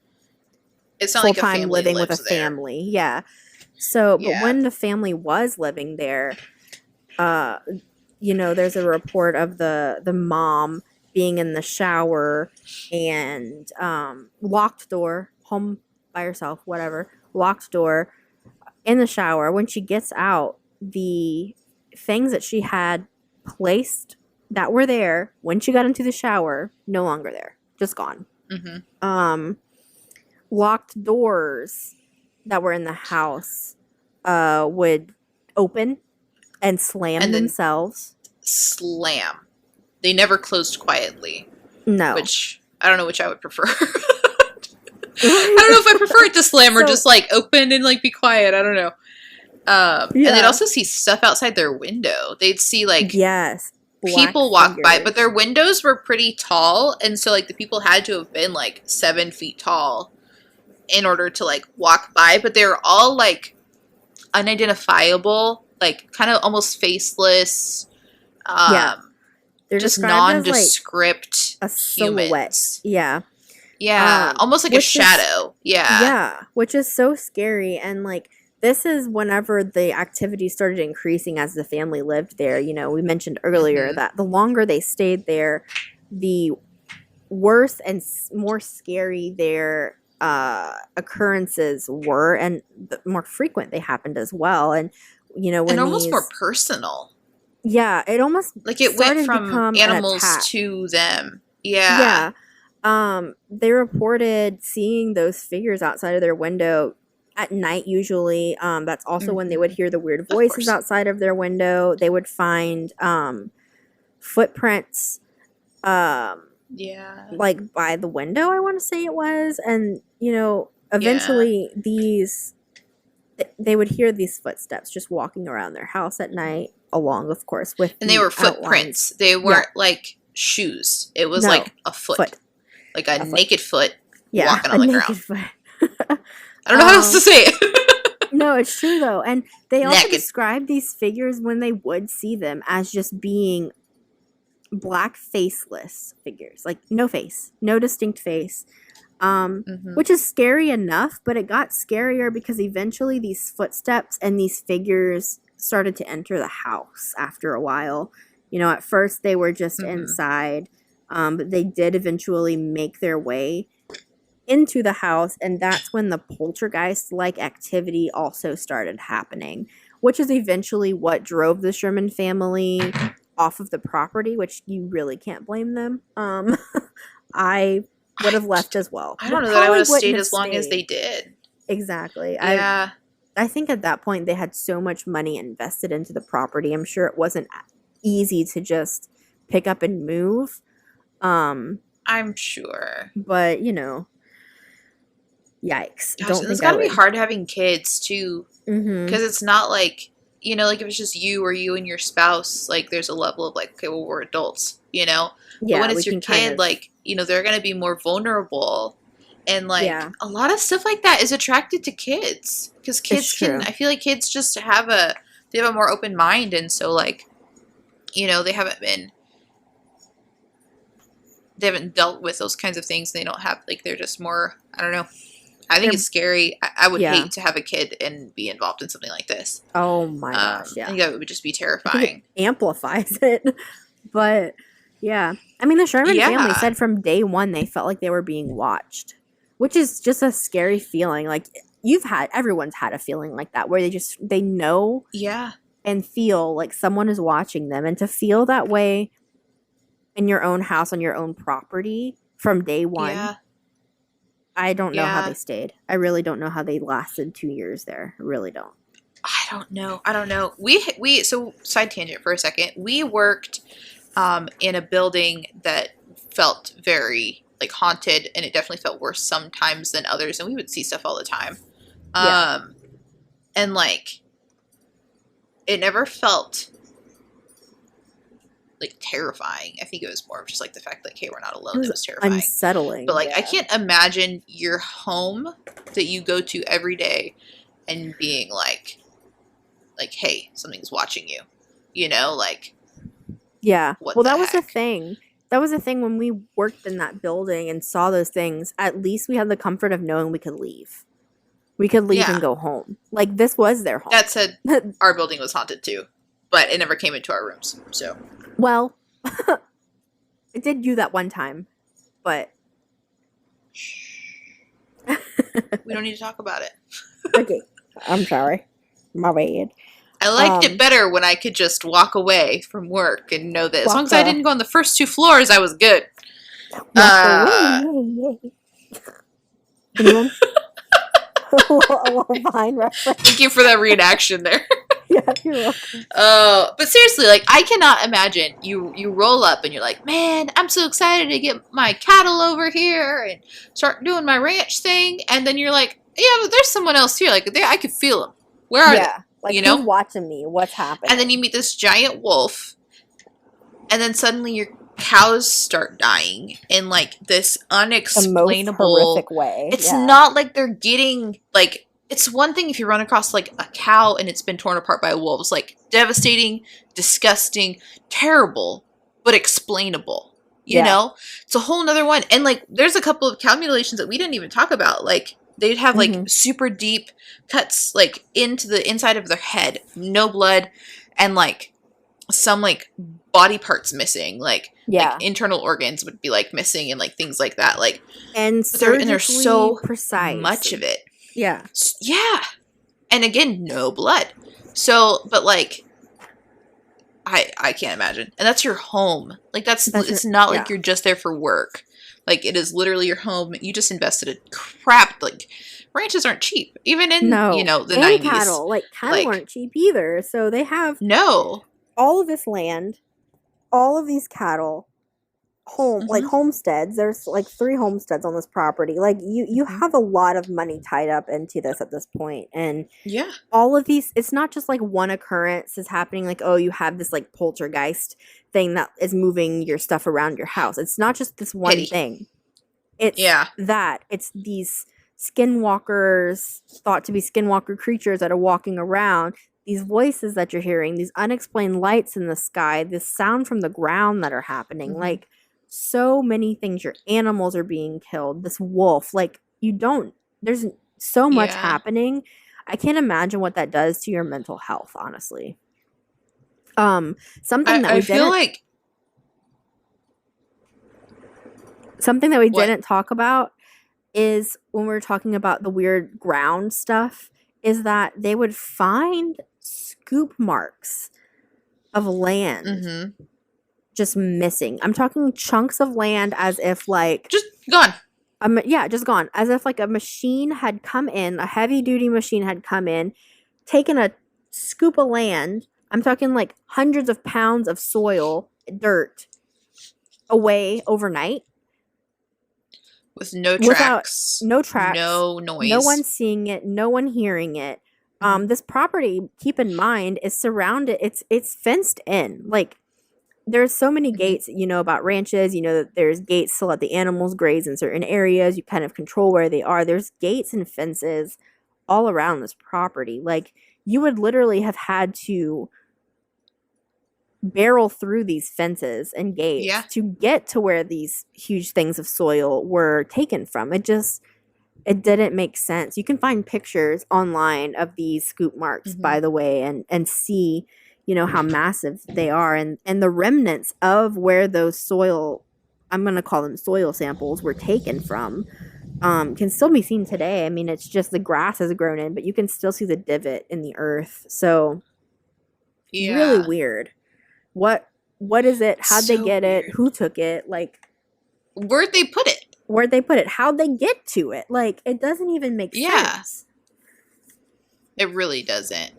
it's not full-time like a living with a family. Yeah. So, but when the family was living there, there's a report of the mom being in the shower and locked door, home by herself, whatever, locked door in the shower. When she gets out, the things that she had placed that were there when she got into the shower, no longer there, just gone. Locked doors that were in the house would open and slam themselves. Slam. They never closed quietly. No. Which, I don't know which I would prefer. I don't know if I prefer it to slam or just like open and like be quiet. I don't know. And they'd also see stuff outside their window. They'd see like people walk by, but their windows were pretty tall, and so like the people had to have been like 7 feet tall in order to like walk by. But they were all like unidentifiable, like kind of almost faceless. They're just nondescript as, like, a silhouette. Humans. Yeah. Yeah, almost like a shadow. Yeah, which is so scary. And like this is whenever the activity started increasing as the family lived there. We mentioned earlier that the longer they stayed there, the worse and more scary their occurrences were, and the more frequent they happened as well. And when and almost more personal. Yeah, it almost like it went from animals to them. Yeah. They reported seeing those figures outside of their window at night usually. That's also when they would hear the weird voices outside of their window. They would find footprints Yeah. like by the window, I want to say it was. And, Yeah. eventually they would hear these footsteps just walking around their house at night, along, of course, with And they the were outlines. footprints. They Yeah, weren't like shoes. It was no, like a foot. foot, Like a a foot. naked foot Yeah, walking a on the naked ground. foot. I don't know how else to say it. No, it's true though. And they also Naked. describe these figures when they would see them as just being black faceless figures, like no face, no distinct face. Mm-hmm. Which is scary enough, but it got scarier because eventually these footsteps and these figures started to enter the house after a while. At first they were just Mm-hmm. inside, but they did eventually make their way into the house, and that's when the poltergeist like activity also started happening, which is eventually what drove the Sherman family off of the property, which you really can't blame them. I would have left as well. I don't But know that I would probably have wouldn't stayed have as long as they stayed. did. Exactly. Yeah. I think at that point they had so much money invested into the property. I'm sure it wasn't easy to just pick up and move. I'm sure. But yikes. Gosh, Don't and it's think I got to be would. hard having kids too, Mm-hmm. because it's not like like if it's just you or you and your spouse, like there's a level of like, okay, well we're adults, But when Yeah, we it's your can kind kid, of. like they're gonna be more vulnerable, and like Yeah, a lot of stuff like that is attracted to kids because it's kids can. true. I feel like kids just they have a more open mind, and so like they haven't dealt with those kinds of things. They don't have like they're just more. I don't know. I think They're, it's scary. I would yeah. hate to have a kid and be involved in something like this. Oh my gosh, I yeah. think that would just be I think terrifying. it amplifies it. But yeah. I mean, the Sherman family Yeah. said from day one they felt like they were being watched, which is just a scary feeling. Like everyone's had a feeling like that where they know Yeah. and feel like someone is watching them, and to feel that way in your own house on your own property from day one. Yeah. I don't know how Yeah. they stayed. I really don't know how they lasted 2 years there. I really don't. I don't know. We so side tangent for a second. We worked in a building that felt very like haunted, and it definitely felt worse sometimes than others, and we would see stuff all the time. Yeah. And like it never felt like terrifying. I think it was more of just like the fact that, okay, we're not alone. That was terrifying. Unsettling. But like yeah. I can't imagine your home that you go to every day and being like, hey, something's watching you. Like Yeah. what Well, the that was the heck? thing. That was the thing when we worked in that building and saw those things. At least we had the comfort of knowing we could leave. We could leave Yeah. and go home. Like, this was their home. That said, our building was haunted too, but it never came into our rooms. So Well, it did you that one time, but we don't need to talk about it. okay. I'm sorry. My bad. I liked it better when I could just walk away from work and know that as long as I didn't go on the first 2 floors, I was good. Anyone? a little Vine reference. Thank you for that reenaction there. Yeah, you're welcome. But seriously, like I cannot imagine you roll up and you're like, man, I'm so excited to get my cattle over here and start doing my ranch thing, and then you're like, yeah, but there's someone else here. Like I could feel them. Where are they? Like, You know? who's watching me? What's happening? And then you meet this giant wolf, and then suddenly your cows start dying in like this the most unexplainable horrific way. It's Yeah. not like they're getting like it's one thing if you run across like a cow and it's been torn apart by wolves, like devastating, disgusting, terrible, but explainable. You Yeah. know? It's a whole nother one. And like there's a couple of cow mutilations that we didn't even talk about. Like they'd have like Mhm. super deep cuts like into the inside of their head, no blood, and like some like body parts missing, like internal organs would be like missing and like things like that. Like and there's so precise. much of it. Yeah. Yeah. And again, no blood. So, but like I can't imagine. And that's your home. Like it's not like you're just there for work. Like it is literally your home. You just invested a crap like ranches aren't cheap. Even in the 90s. Cattle. Like cattle aren't cheap either. So they have no all of this land, all of these cattle, like Mm-hmm. homesteads. There's like 3 homesteads on this property. Like you Mm-hmm. have a lot of money tied up into this at this point, and Yeah. all of these, it's not just like one occurrence is happening, like, oh, you have this like poltergeist thing that is moving your stuff around your house. It's not just this one Pity. thing. It's these skinwalkers, thought to be skinwalker creatures that are walking around, these voices that you're hearing, these unexplained lights in the sky, this sound from the ground that are happening. Mm-hmm. Like, so many things. Your animals are being killed. This wolf, like, there's so much Yeah. happening. I can't imagine what that does to your mental health, honestly. Something that I we feel didn't like something that we what? didn't talk about is when we were talking about the weird ground stuff, is that they would find scoop marks of land Mm-hmm. just missing. I'm talking chunks of land, as if like Just gone. just gone, as if like a machine had come in, a heavy duty machine had come in, taken a scoop of land. I'm talking like hundreds of pounds of soil, dirt, away overnight With no without tracks. no tracks, No noise. no one seeing it, no one hearing it. This property, keep in mind, is surrounded. It's fenced in. Like, there's so many gates. You know about ranches. You know that there's gates to let the animals graze in certain areas. You kind of control where they are. There's gates and fences all around this property. Like, you would literally have had to barrel through these fences and gates to get to where these huge things of soil were taken from. It didn't make sense. You can find pictures online of these scoop marks, by the way, and see, you know, how massive they are, and the remnants of where those soil, I'm going to call them soil samples, were taken from, can still be seen today. I mean, it's just the grass has grown in, but you can still see the divot in the earth. So really weird. What is it? How'd they get it? Who took it? Like, where'd they put it? How'd they get to it? Like, it doesn't even make sense. It really doesn't.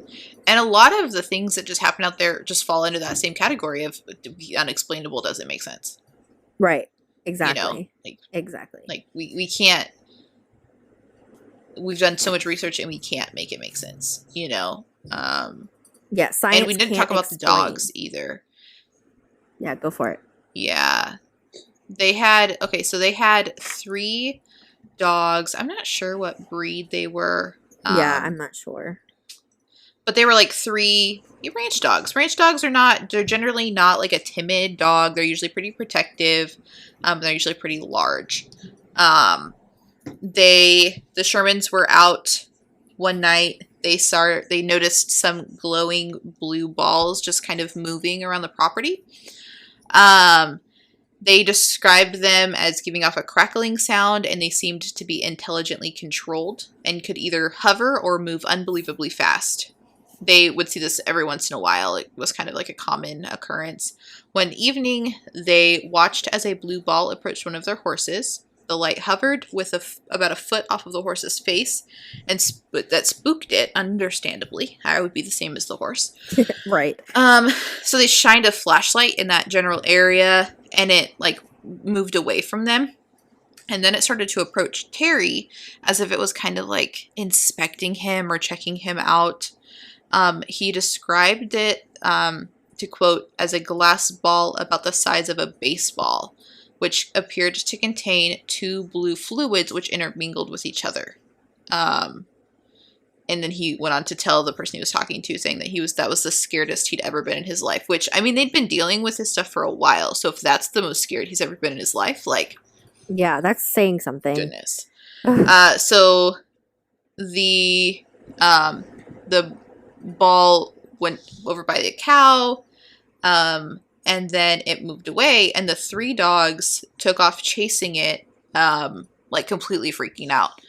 And a lot of the things that just happen out there just fall into that same category of the unexplainable doesn't make sense. Right. Exactly. You know, exactly. Like we can't. We've done so much research and we can't make it make sense. You know. Yeah, science. And we didn't talk about the dogs either. Yeah, go for it. Yeah. They had 3 dogs. I'm not sure what breed they were. Yeah, I'm not sure. But they were like 3 ranch dogs. Ranch dogs they're generally not like a timid dog. They're usually pretty protective. They're usually pretty large. The Shermans were out one night. They noticed some glowing blue balls just kind of moving around the property. They described them as giving off a crackling sound, and they seemed to be intelligently controlled and could either hover or move unbelievably fast. They would see this every once in a while. It was kind of like a common occurrence. One evening, they watched as a blue ball approached one of their horses. The light hovered with about a foot off of the horse's face, and that spooked it, understandably. I would be the same as the horse. Right. So they shined a flashlight in that general area, and it, like, moved away from them. And then it started to approach Terry as if it was kind of, like, inspecting him or checking him out. He described it, to quote, as a glass ball about the size of a baseball, which appeared to contain 2 blue fluids which intermingled with each other. And then he went on to tell the person he was talking to, saying that that was the scaredest he'd ever been in his life, which, I mean, they'd been dealing with this stuff for a while. So if that's the most scared he's ever been in his life, like, yeah, that's saying something. Goodness. So the ball went over by the cow, and then it moved away, and the 3 dogs took off chasing it, like completely freaking out.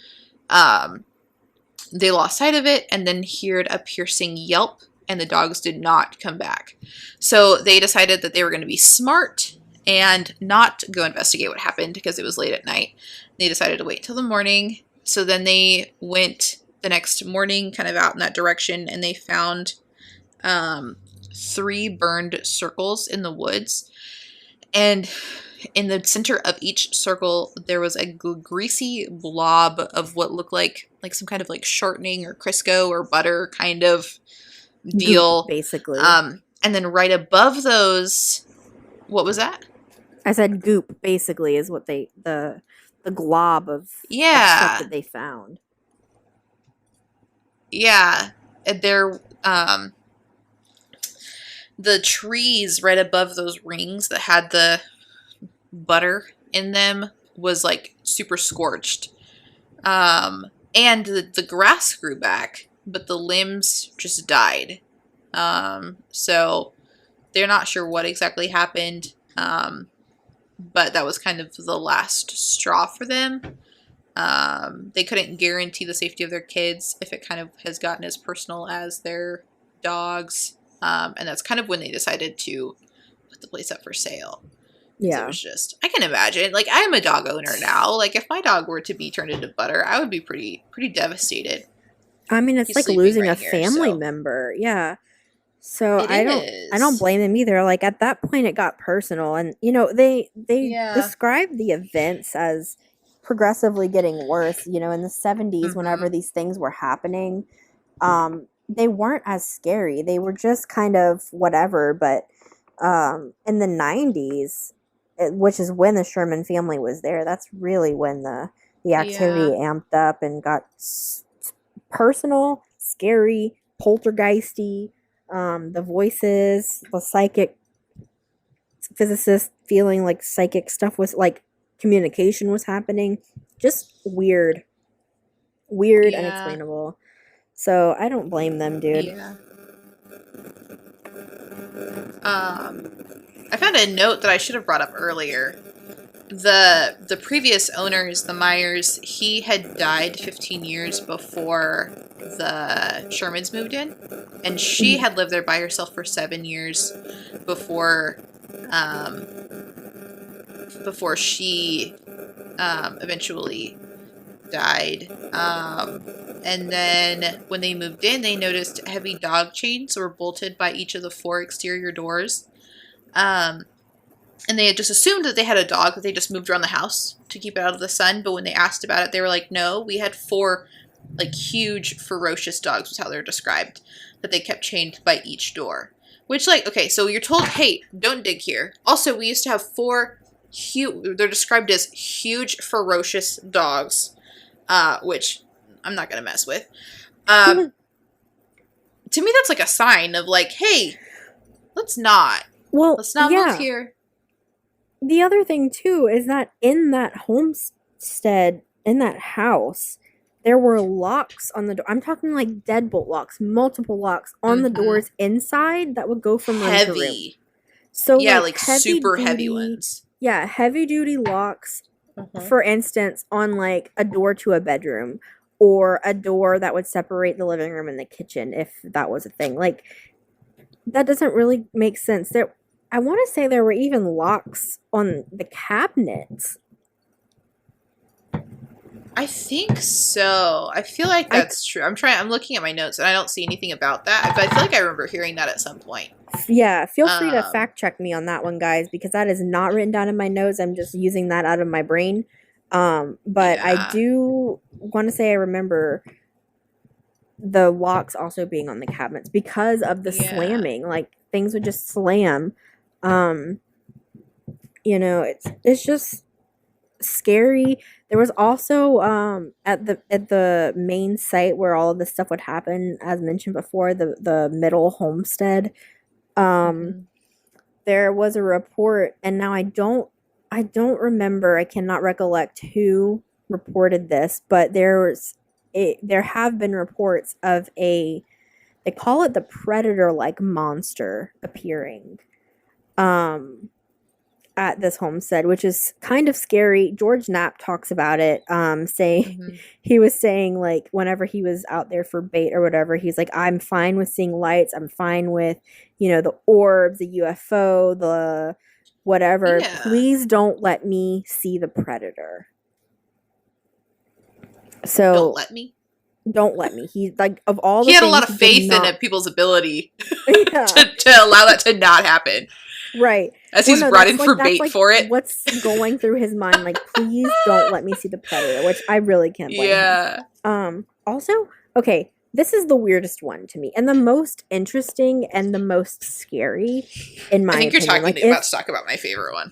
They lost sight of it and then heard a piercing yelp, and the dogs did not come back. So they decided that they were going to be smart and not go investigate what happened because it was late at night. They decided to wait till the morning. So then they went the next morning kind of out in that direction, and they found 3 burned circles in the woods. And In the center of each circle, there was a greasy blob of what looked like some kind of like shortening or Crisco or butter kind of deal. Goop, basically. And then right above those, what was that? I said goop, basically, is what the glob of stuff Yeah. that they found. Yeah. There, the trees right above those rings that had the butter in them was like super scorched. And the grass grew back, but the limbs just died. So they're not sure what exactly happened. But that was kind of the last straw for them. They couldn't guarantee the safety of their kids if it kind of has gotten as personal as their dogs. And that's kind of when they decided to put the place up for sale. Yeah. It was just, I can imagine, like, I am a dog owner now. Like, if my dog were to be turned into butter, I would be pretty devastated. I mean, it's He's like sleeping losing right a here, family so. member. Yeah. So It I don't is. blame them either. Like at that point it got personal, and you know, they Yeah. described the events as progressively getting worse, you know, in the 70s whenever Mhm. these things were happening. They weren't as scary. They were just kind of whatever, but in the 90s, which is when the Sherman family was there, that's really when the activity Yeah. amped up and got personal, scary, poltergeisty. The voices, the psychic physicist feeling like psychic stuff was like communication was happening. Just weird. Weird, Yeah. unexplainable. So I don't blame them, dude. Yeah. I found a note that I should have brought up earlier. The previous owners, the Myers, he had died 15 years before the Shermans moved in, and she had lived there by herself for 7 years before she eventually died. And then when they moved in, they noticed heavy dog chains were bolted by each of the 4 exterior doors. And they had just assumed that they had a dog that they just moved around the house to keep it out of the sun. But when they asked about it, they were like, no, we had 4 like huge, ferocious dogs was how they're described, that they kept chained by each door. Which, like, okay, so you're told, hey, don't dig here. Also, we used to have 4 huge, they're described as huge, ferocious dogs, which I'm not going to mess with. To me, that's like a sign of like, hey, let's not move here. The other thing, too, is that in that homestead, in that house, there were locks on the door. I'm talking like deadbolt locks, multiple locks on the doors inside that would go from room to room. So yeah, like super heavy ones. Yeah, heavy duty locks, for instance, on like a door to a bedroom or a door that would separate the living room and the kitchen, if that was a thing. Like, that doesn't really make sense. I want to say there were even locks on the cabinets. I think so. I feel like that's true. I'm looking at my notes and I don't see anything about that. But I feel like I remember hearing that at some point. Yeah, feel free to fact check me on that one, guys, because that is not written down in my notes. I'm just using that out of my brain. But I do want to say I remember the locks also being on the cabinets because of the slamming. Like, things would just slam. You know, it's just scary. There was also at the main site where all of this stuff would happen, as mentioned before, the middle homestead. There was a report, and now I don't remember, I cannot recollect who reported this, but there have been reports of they call it the predator-like monster appearing at this homestead, which is kind of scary. George Knapp talks about it, saying he was saying, like, whenever he was out there for bait or whatever, he's like, I'm fine with seeing lights, I'm fine with, you know, the orbs, the UFO, the whatever. Please don't let me see the predator. So don't let me. He's like, of all the he had things, a lot of faith in people's ability to allow that to not happen. Right. As Well, he's no, brought in for bait for it. what's going through his mind. Like, please don't let me see the predator, which I really can't blame him. Also, okay, this is the weirdest one to me, and the most interesting and the most scary, in my I think you're opinion. talking about to talk about my favorite one.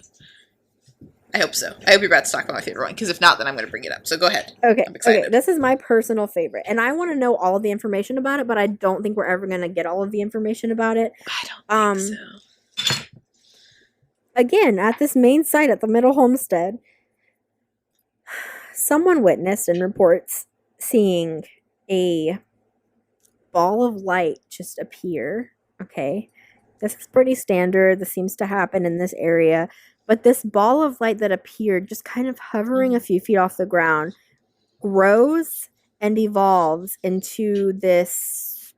I hope so. I hope you're about to talk about my favorite one, because if not, then I'm going to bring it up. So go ahead. Okay. I'm excited. Okay. This is my personal favorite, and I want to know all of the information about it, but I don't think we're ever going to get all of the information about it. I don't think so. Again, at this main site at the Middle Homestead, someone witnessed and reports seeing a ball of light just appear. Okay. This is pretty standard. This seems to happen in this area. But this ball of light that appeared, just kind of hovering a few feet off the ground, grows and evolves into this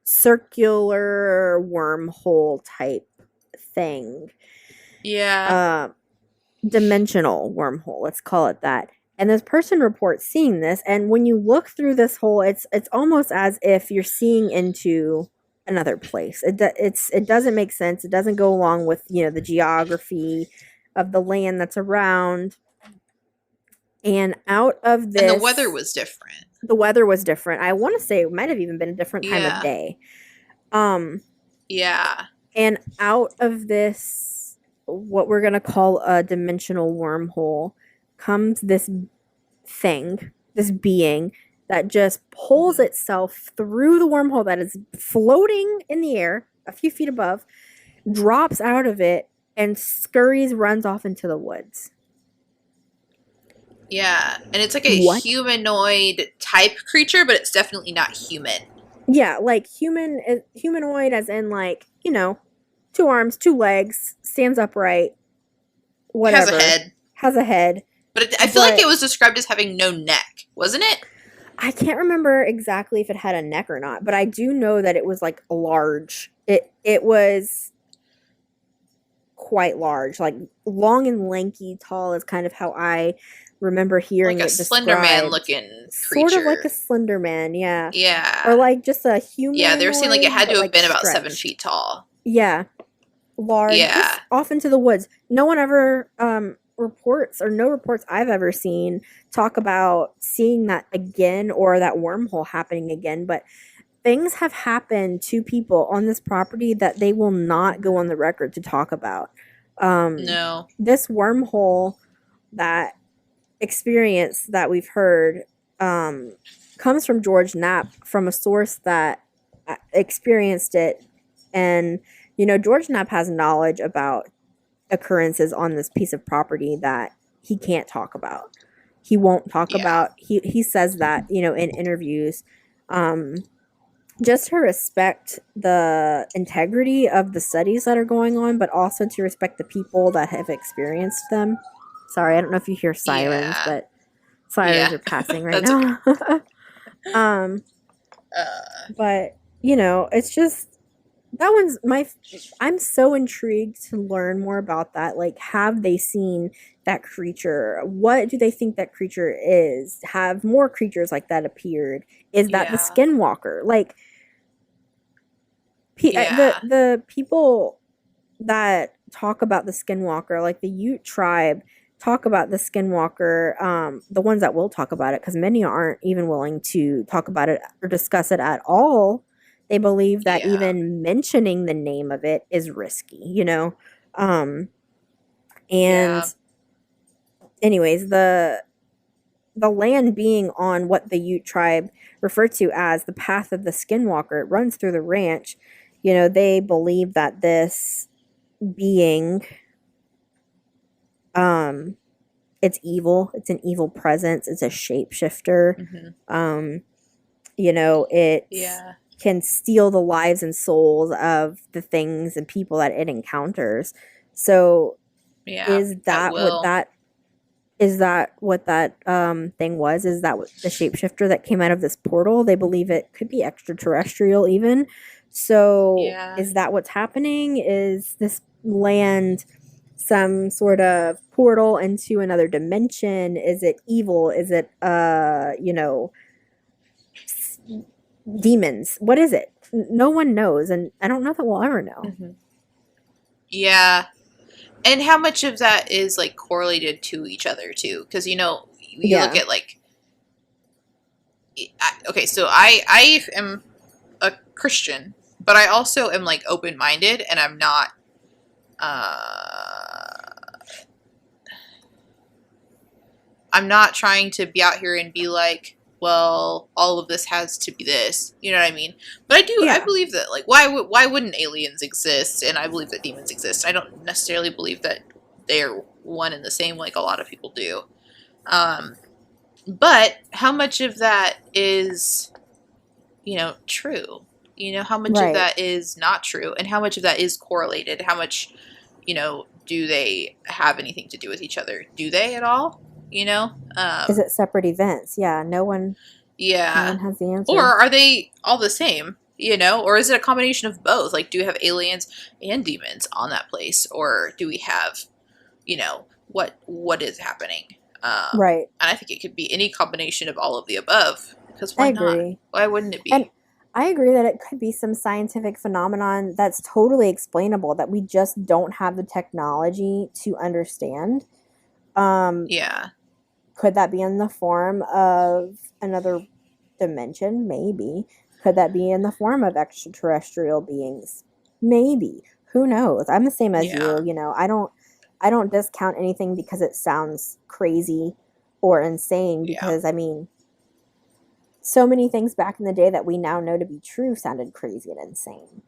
circular wormhole type thing. Yeah. Dimensional wormhole, let's call it that. And this person reports seeing this, and when you look through this hole, it's almost as if you're seeing into another place. It doesn't make sense. It doesn't go along with, the geography of the land that's around. And out of this, and the weather was different. The weather was different. I want to say it might have even been a different time of day. Yeah. And out of this, what we're going to call a dimensional wormhole, comes this thing, this being that just pulls itself through the wormhole that is floating in the air a few feet above, drops out of it, and scurries, runs off into the woods. Yeah, and it's like a humanoid type creature, but it's definitely not human. Yeah, like humanoid as in, like, 2 arms, 2 legs, stands upright, whatever. Has a head. But I feel like it was described as having no neck, wasn't it? I can't remember exactly if it had a neck or not, but I do know that it was, like, large. It was quite large, like long and lanky. Tall is kind of how I remember hearing it described. Like a Slender Man looking creature. Sort of like a Slender Man, yeah. Yeah. Or like just a human. Yeah, they were saying like it had to have been about stretched. 7 feet tall. Yeah. Large. Yeah. Just off into the woods. No one ever reports, or no reports I've ever seen, talk about seeing that again or that wormhole happening again, but things have happened to people on this property that they will not go on the record to talk about. No. This wormhole, that experience that we've heard, comes from George Knapp, from a source that experienced it. And, George Knapp has knowledge about occurrences on this piece of property that he can't talk about. He won't talk about. He says that, in interviews, just to respect the integrity of the studies that are going on, but also to respect the people that have experienced them. Sorry, I don't know if you hear sirens, but sirens are passing right now. Okay. But, it's just, that one's I'm so intrigued to learn more about that. Like, have they seen that creature? What do they think that creature is? Have more creatures like that appeared? Is that the Skinwalker? Like, the people that talk about the Skinwalker, like the Ute tribe, talk about the Skinwalker, the ones that will talk about it, because many aren't even willing to talk about it or discuss it at all. They believe that even mentioning the name of it is risky, anyways, the land being on what the Ute tribe refer to as the path of the Skinwalker, it runs through the ranch. They believe that this being, it's evil. It's an evil presence. It's a shapeshifter. It can steal the lives and souls of the things and people that it encounters. So, is that what that thing was? Is that what the shapeshifter that came out of this portal? They believe it could be extraterrestrial even. So, is that what's happening? Is this land some sort of portal into another dimension? Is it evil? Is it demons? What is it? No one knows, and I don't know that we'll ever know. Yeah. And how much of that is like correlated to each other too? Because you look Yeah. at like, okay, so I am a Christian, but I also am like open minded, and I'm not. I'm not trying to be out here and be like, well, all of this has to be this. You know what I mean? But I do. I Yeah. believe that like why wouldn't aliens exist? And I believe that demons exist. I don't necessarily believe that they are one and the same like a lot of people do. Um, but how much of that is true? How much of Right. that is not true, and how much of that is correlated? How much do they have anything to do with each other? Do they at all? You know? Is it separate events? Yeah. No Yeah. one has the Or answer. are they all the same? Or is it a combination of both? Like, do we have aliens and demons on that place, or do we have, what is happening? Right. And I think it could be any combination of all of the above. Because I why not? agree. Why wouldn't it And be? I agree that it could be some scientific phenomenon that's totally explainable that we just don't have the technology to understand. Um, Yeah. could that be in the form of another dimension? Maybe. Could that be in the form of extraterrestrial beings? Maybe. Who knows? I'm the same as Yeah. you, I don't discount anything because it sounds crazy or insane Yeah. because I mean so many things back in the day that we now know to be true sounded crazy and insane.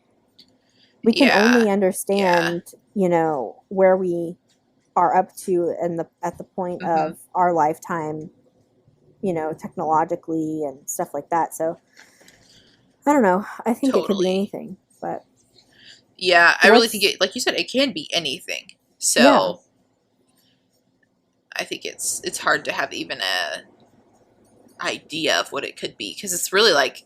We can Yeah. only Yeah. understand, where we are up to in the at the point Hmm. of our lifetime, technologically and stuff like that. So I don't know. I think it could be Totally. anything, but Yeah. I really think what's it, like you said, it can be anything. yeah, So I think it's hard to have even a idea of what it could be because it's really like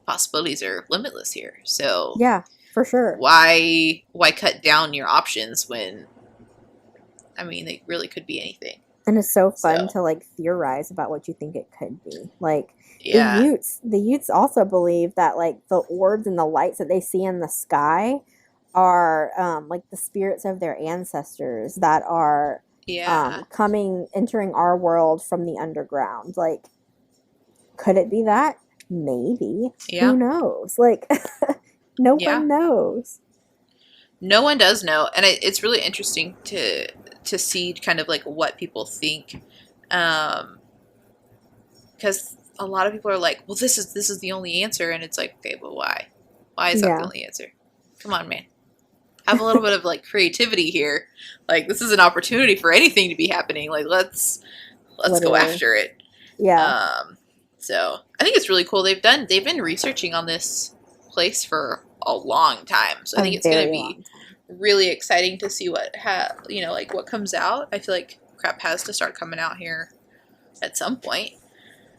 possibilities are limitless here. So yeah, for sure. why cut down your options when they really could be anything. And it's so fun So to like theorize about what you think it could be. Like yeah. The Utes also believe that like the orbs and the lights that they see in the sky are like the spirits of their ancestors that are Yeah. entering our world from the underground. Like, could it be that? Maybe. Who Yeah. knows? Like, no Yeah. one knows. No one does know, and it's really interesting to see kind of like what people think, because a lot of people are like, well, this is the only answer, and it's like, okay, but why? Why is that the Yeah. only answer? Come on, man. Have a little bit of like creativity here. Like this is an opportunity for anything to be happening. Like let's go Literally. after it. Yeah. Um, so I think it's really cool. They've been researching on this place for a long time. So I A think it's gonna very be long time. really exciting to see like what comes out. I feel like crap has to start coming out here at some point.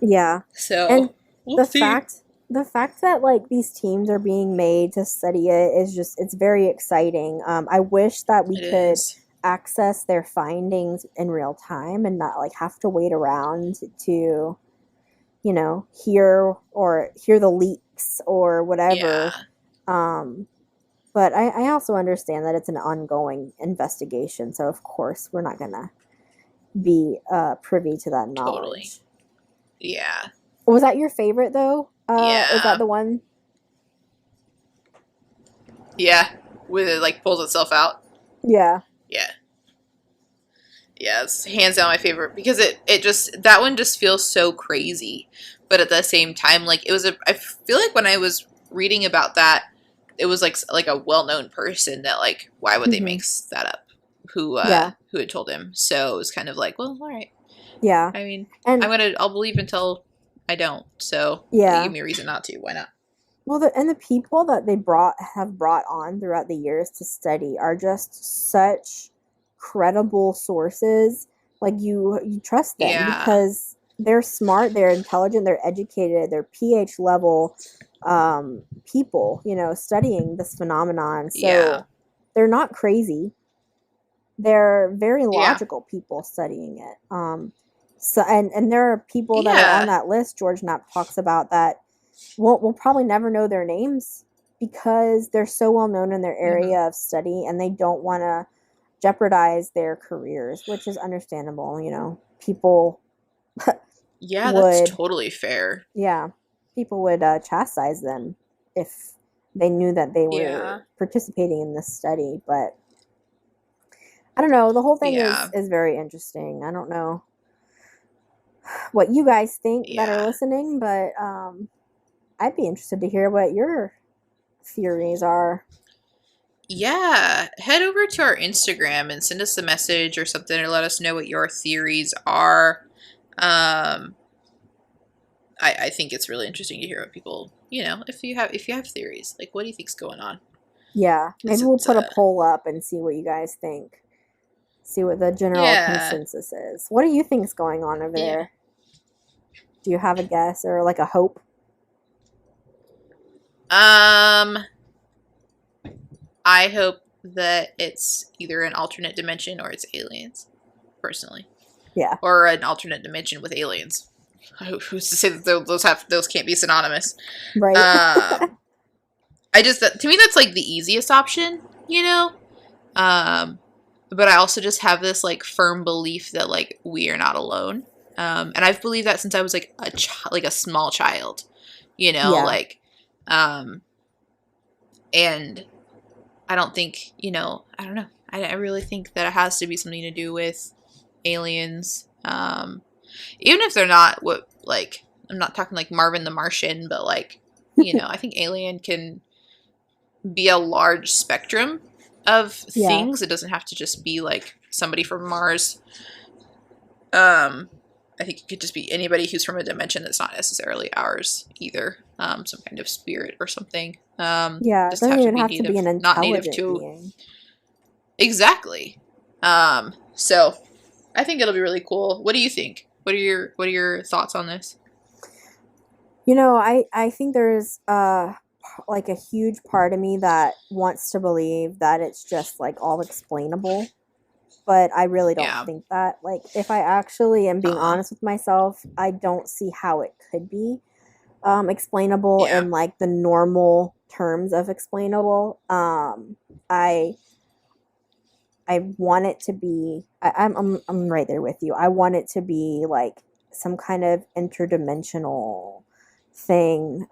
Yeah. And So we'll the see. fact the fact that like these teams are being made to study it is just it's very exciting. I wish that we It could is. access their findings in real time and not like have to wait around to hear the leaks or whatever. Yeah, Um, but I also understand that it's an ongoing investigation, so of course we're not gonna be privy to that totally. knowledge. Yeah. Was that your favorite though? Is that Yeah. the one? Yeah. When it like pulls itself out. Yeah. Yeah. Yeah, it's hands down my favorite because it just that one just feels so crazy, but at the same time, like it was a. I feel like when I was reading about that, it was like a well known person that like why would they Hmm. make that up? Who Yeah. who had told him? So it was kind of like, well, all right. Yeah. I mean, And I'll believe until I don't. So you give yeah. me a reason not to. Why not? Well, the people that they have brought on throughout the years to study are just such credible sources. Like you trust them Yeah. because they're smart, they're intelligent, they're educated, they're PH level people, studying this phenomenon. Yeah. So they're not crazy. They're very Yeah. logical people studying it. So and there are people that are on Yeah. that list. George Knapp talks about that we'll probably never know their names because they're so well known in their area of study and they don't want to jeopardize their careers, which is understandable. People Yeah, that's would, totally fair. yeah, people would chastise them if they knew that they Yeah. were participating in this study. But I don't know. The whole thing Yeah. is very interesting. I don't know what you guys think that are Yeah. listening, but I'd be interested to hear what your theories are. Yeah. Head over to our Instagram and send us a message or something, or let us know what your theories are. I think it's really interesting to hear what people, if you have theories, like, what do you think's going on? Yeah, 'Cause maybe we'll it's, put a poll up and see what you guys think. See what the general yeah. consensus is. What do you think's going on over Yeah. there? Do you have a guess or like a hope? I hope that it's either an alternate dimension or it's aliens, personally. Yeah. Or an alternate dimension with aliens. Who's to say that those can't be synonymous? Right. To me that's like the easiest option, but I also just have this like firm belief that like we are not alone, and I've believed that since I was like a small child, Yeah. like, and I don't think, I don't know. I really think that it has to be something to do with aliens. Even if they're not I'm not talking like Marvin the Martian, but like, I think alien can be a large spectrum of things. It doesn't have to just be like somebody from Mars. I think it could just be anybody who's from a dimension that's not necessarily ours either. Some kind of spirit or something. It just doesn't even have native, to be an not native intelligent to being. Exactly. So I think it'll be really cool. What do you think? What are your thoughts on this? I think there's like a huge part of me that wants to believe that it's just like all explainable, but I really don't think that. Like, if I actually am being honest with myself, I don't see how it could be explainable in like the normal terms of explainable. I want it to be. I'm right there with you. I want it to be like some kind of interdimensional thing.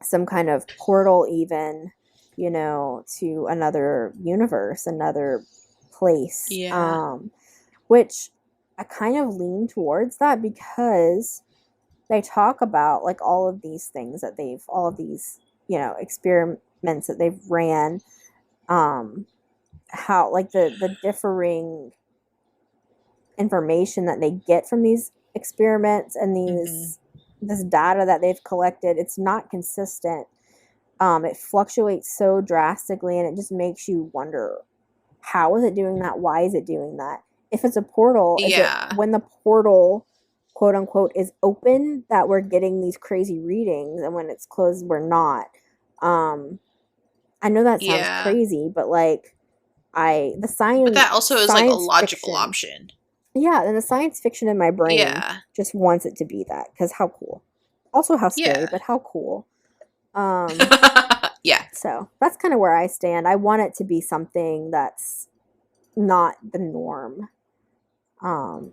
Some kind of portal, even, to another universe, another place. Which I kind of lean towards that because they talk about like all of these things that all of these, experiments that they've ran, how like the differing information that they get from these experiments and this data that they've collected, it's not consistent. It fluctuates so drastically, and it just makes you wonder, how is it doing that? Why is it doing that? If it's a portal, is it when the portal, quote unquote, is open that we're getting these crazy readings, and when it's closed, we're not? I know that sounds crazy, but like the science, but that also is like a logical fiction, option. Yeah, and the science fiction in my brain just wants it to be that, because how cool. Also how scary, but how cool. So that's kind of where I stand. I want it to be something that's not the norm,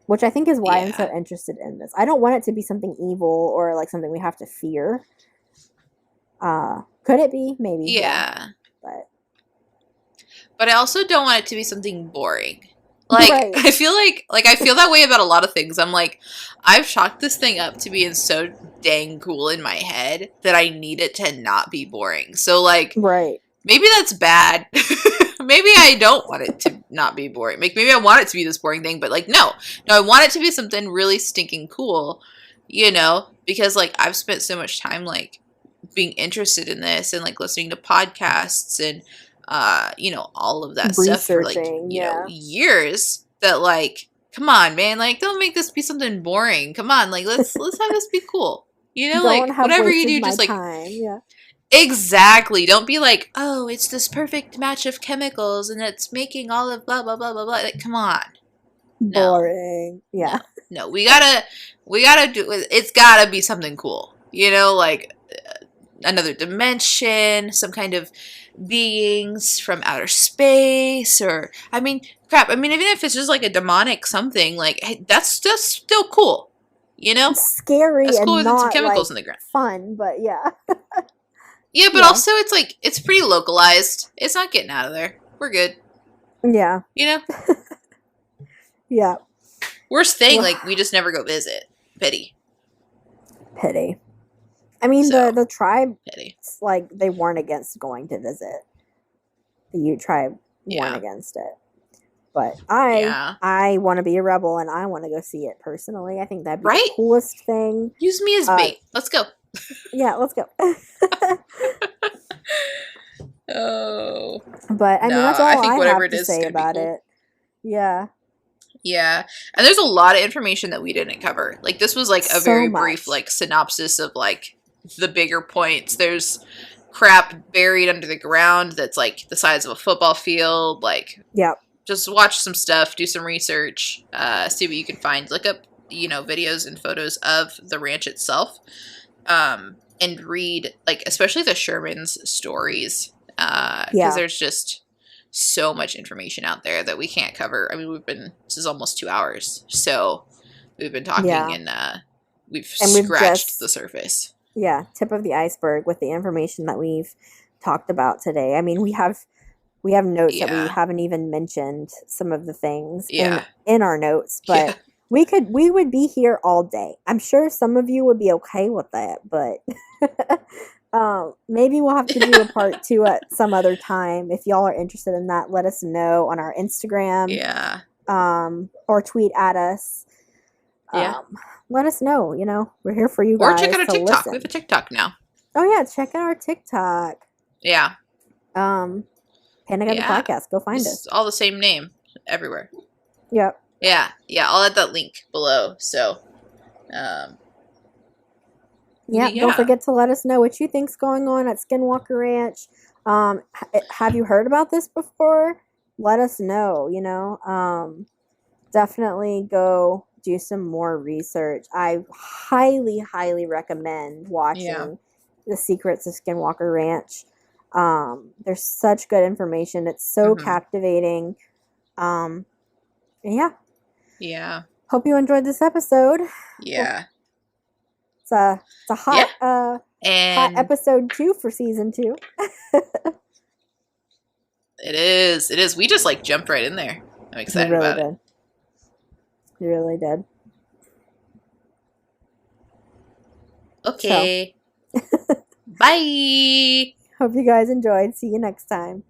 which I think is why I'm so interested in this. I don't want it to be something evil or like something we have to fear. Could it be? Maybe. But I also don't want it to be something boring. Like, I feel I feel that way about a lot of things. I'm like, I've chalked this thing up to being so dang cool in my head that I need it to not be boring. So, like, maybe that's bad. Maybe I don't want it to not be boring. Like, maybe I want it to be this boring thing, but, like, no, I want it to be something really stinking cool, because, like, I've spent so much time, like, being interested in this and, like, listening to podcasts and, all of that stuff for like, years, that like, come on, man, like, don't make this be something boring. Come on, like, let's have this be cool. Like, whatever you do, just like, exactly. Don't be like, oh, it's this perfect match of chemicals and it's making all of blah blah blah blah blah. Like, come on. Boring. No, we gotta do it. It's gotta be something cool. Like, another dimension, some kind of beings from outer space, or I mean, crap. I mean, even if it's just like a demonic something, like hey, that's still cool, you know? It's scary That's and cooler than some not like chemicals in the ground. fun, but yeah. Yeah, but Yeah. also it's like it's pretty localized. It's not getting out of there. We're good, Yeah. you know. Yeah. Worst thing, Well, like we just never go visit. Pity, pity. I mean, So. the tribe, pity. like, they weren't against going to visit. The Ute tribe weren't Yeah, against it. But yeah. I want to be a rebel and I want to go see it personally. I think that'd be the Right? coolest thing. Use me as bait. Let's go. Yeah, let's go. Oh. But I mean, No, that's I all think I whatever have it to is say gonna be about cool. it. Yeah. Yeah. And there's a lot of information that we didn't cover. Like this was like a So very much. brief like synopsis of like the bigger points. There's crap buried under the ground that's like the size of a football field. Like Yep. just watch some stuff, do some research, see what you can find. Look up, videos and photos of the ranch itself. And read like especially the Sherman's stories. Because Yeah. there's just so much information out there that we can't cover. I mean, this is almost 2 hours, so we've been talking Yeah. and we've And scratched the surface. Yeah, tip of the iceberg with the information that we've talked about today. I mean, we have notes that we Yeah. haven't even mentioned some of the things Yeah. in our notes, but Yeah. we would be here all day. I'm sure some of you would be okay with that, but maybe we'll have to do a part 2 at some other time. If y'all are interested in that, let us know on our Instagram. Yeah. Or tweet at us. Yeah. Let us know, we're here for you Or guys check out our to TikTok. listen. We have a TikTok now. Oh yeah, check out our TikTok. Yeah. Panic at the Yeah. Podcast. Go find us. It's all the same name everywhere. Yep. Yeah. I'll add that link below. So, Yeah, yeah. don't forget to let us know what you think's going on at Skinwalker Ranch. Have you heard about this before? Let us know, definitely go do some more research. I highly, highly recommend watching The Secrets of Skinwalker Ranch. There's such good information. It's so captivating. Yeah. Yeah. Hope you enjoyed this episode. Yeah. It's a hot And hot episode 2 for season 2. It is. We just like jumped right in there. I'm excited about it. You really did. Okay. Bye. Hope you guys enjoyed. See you next time.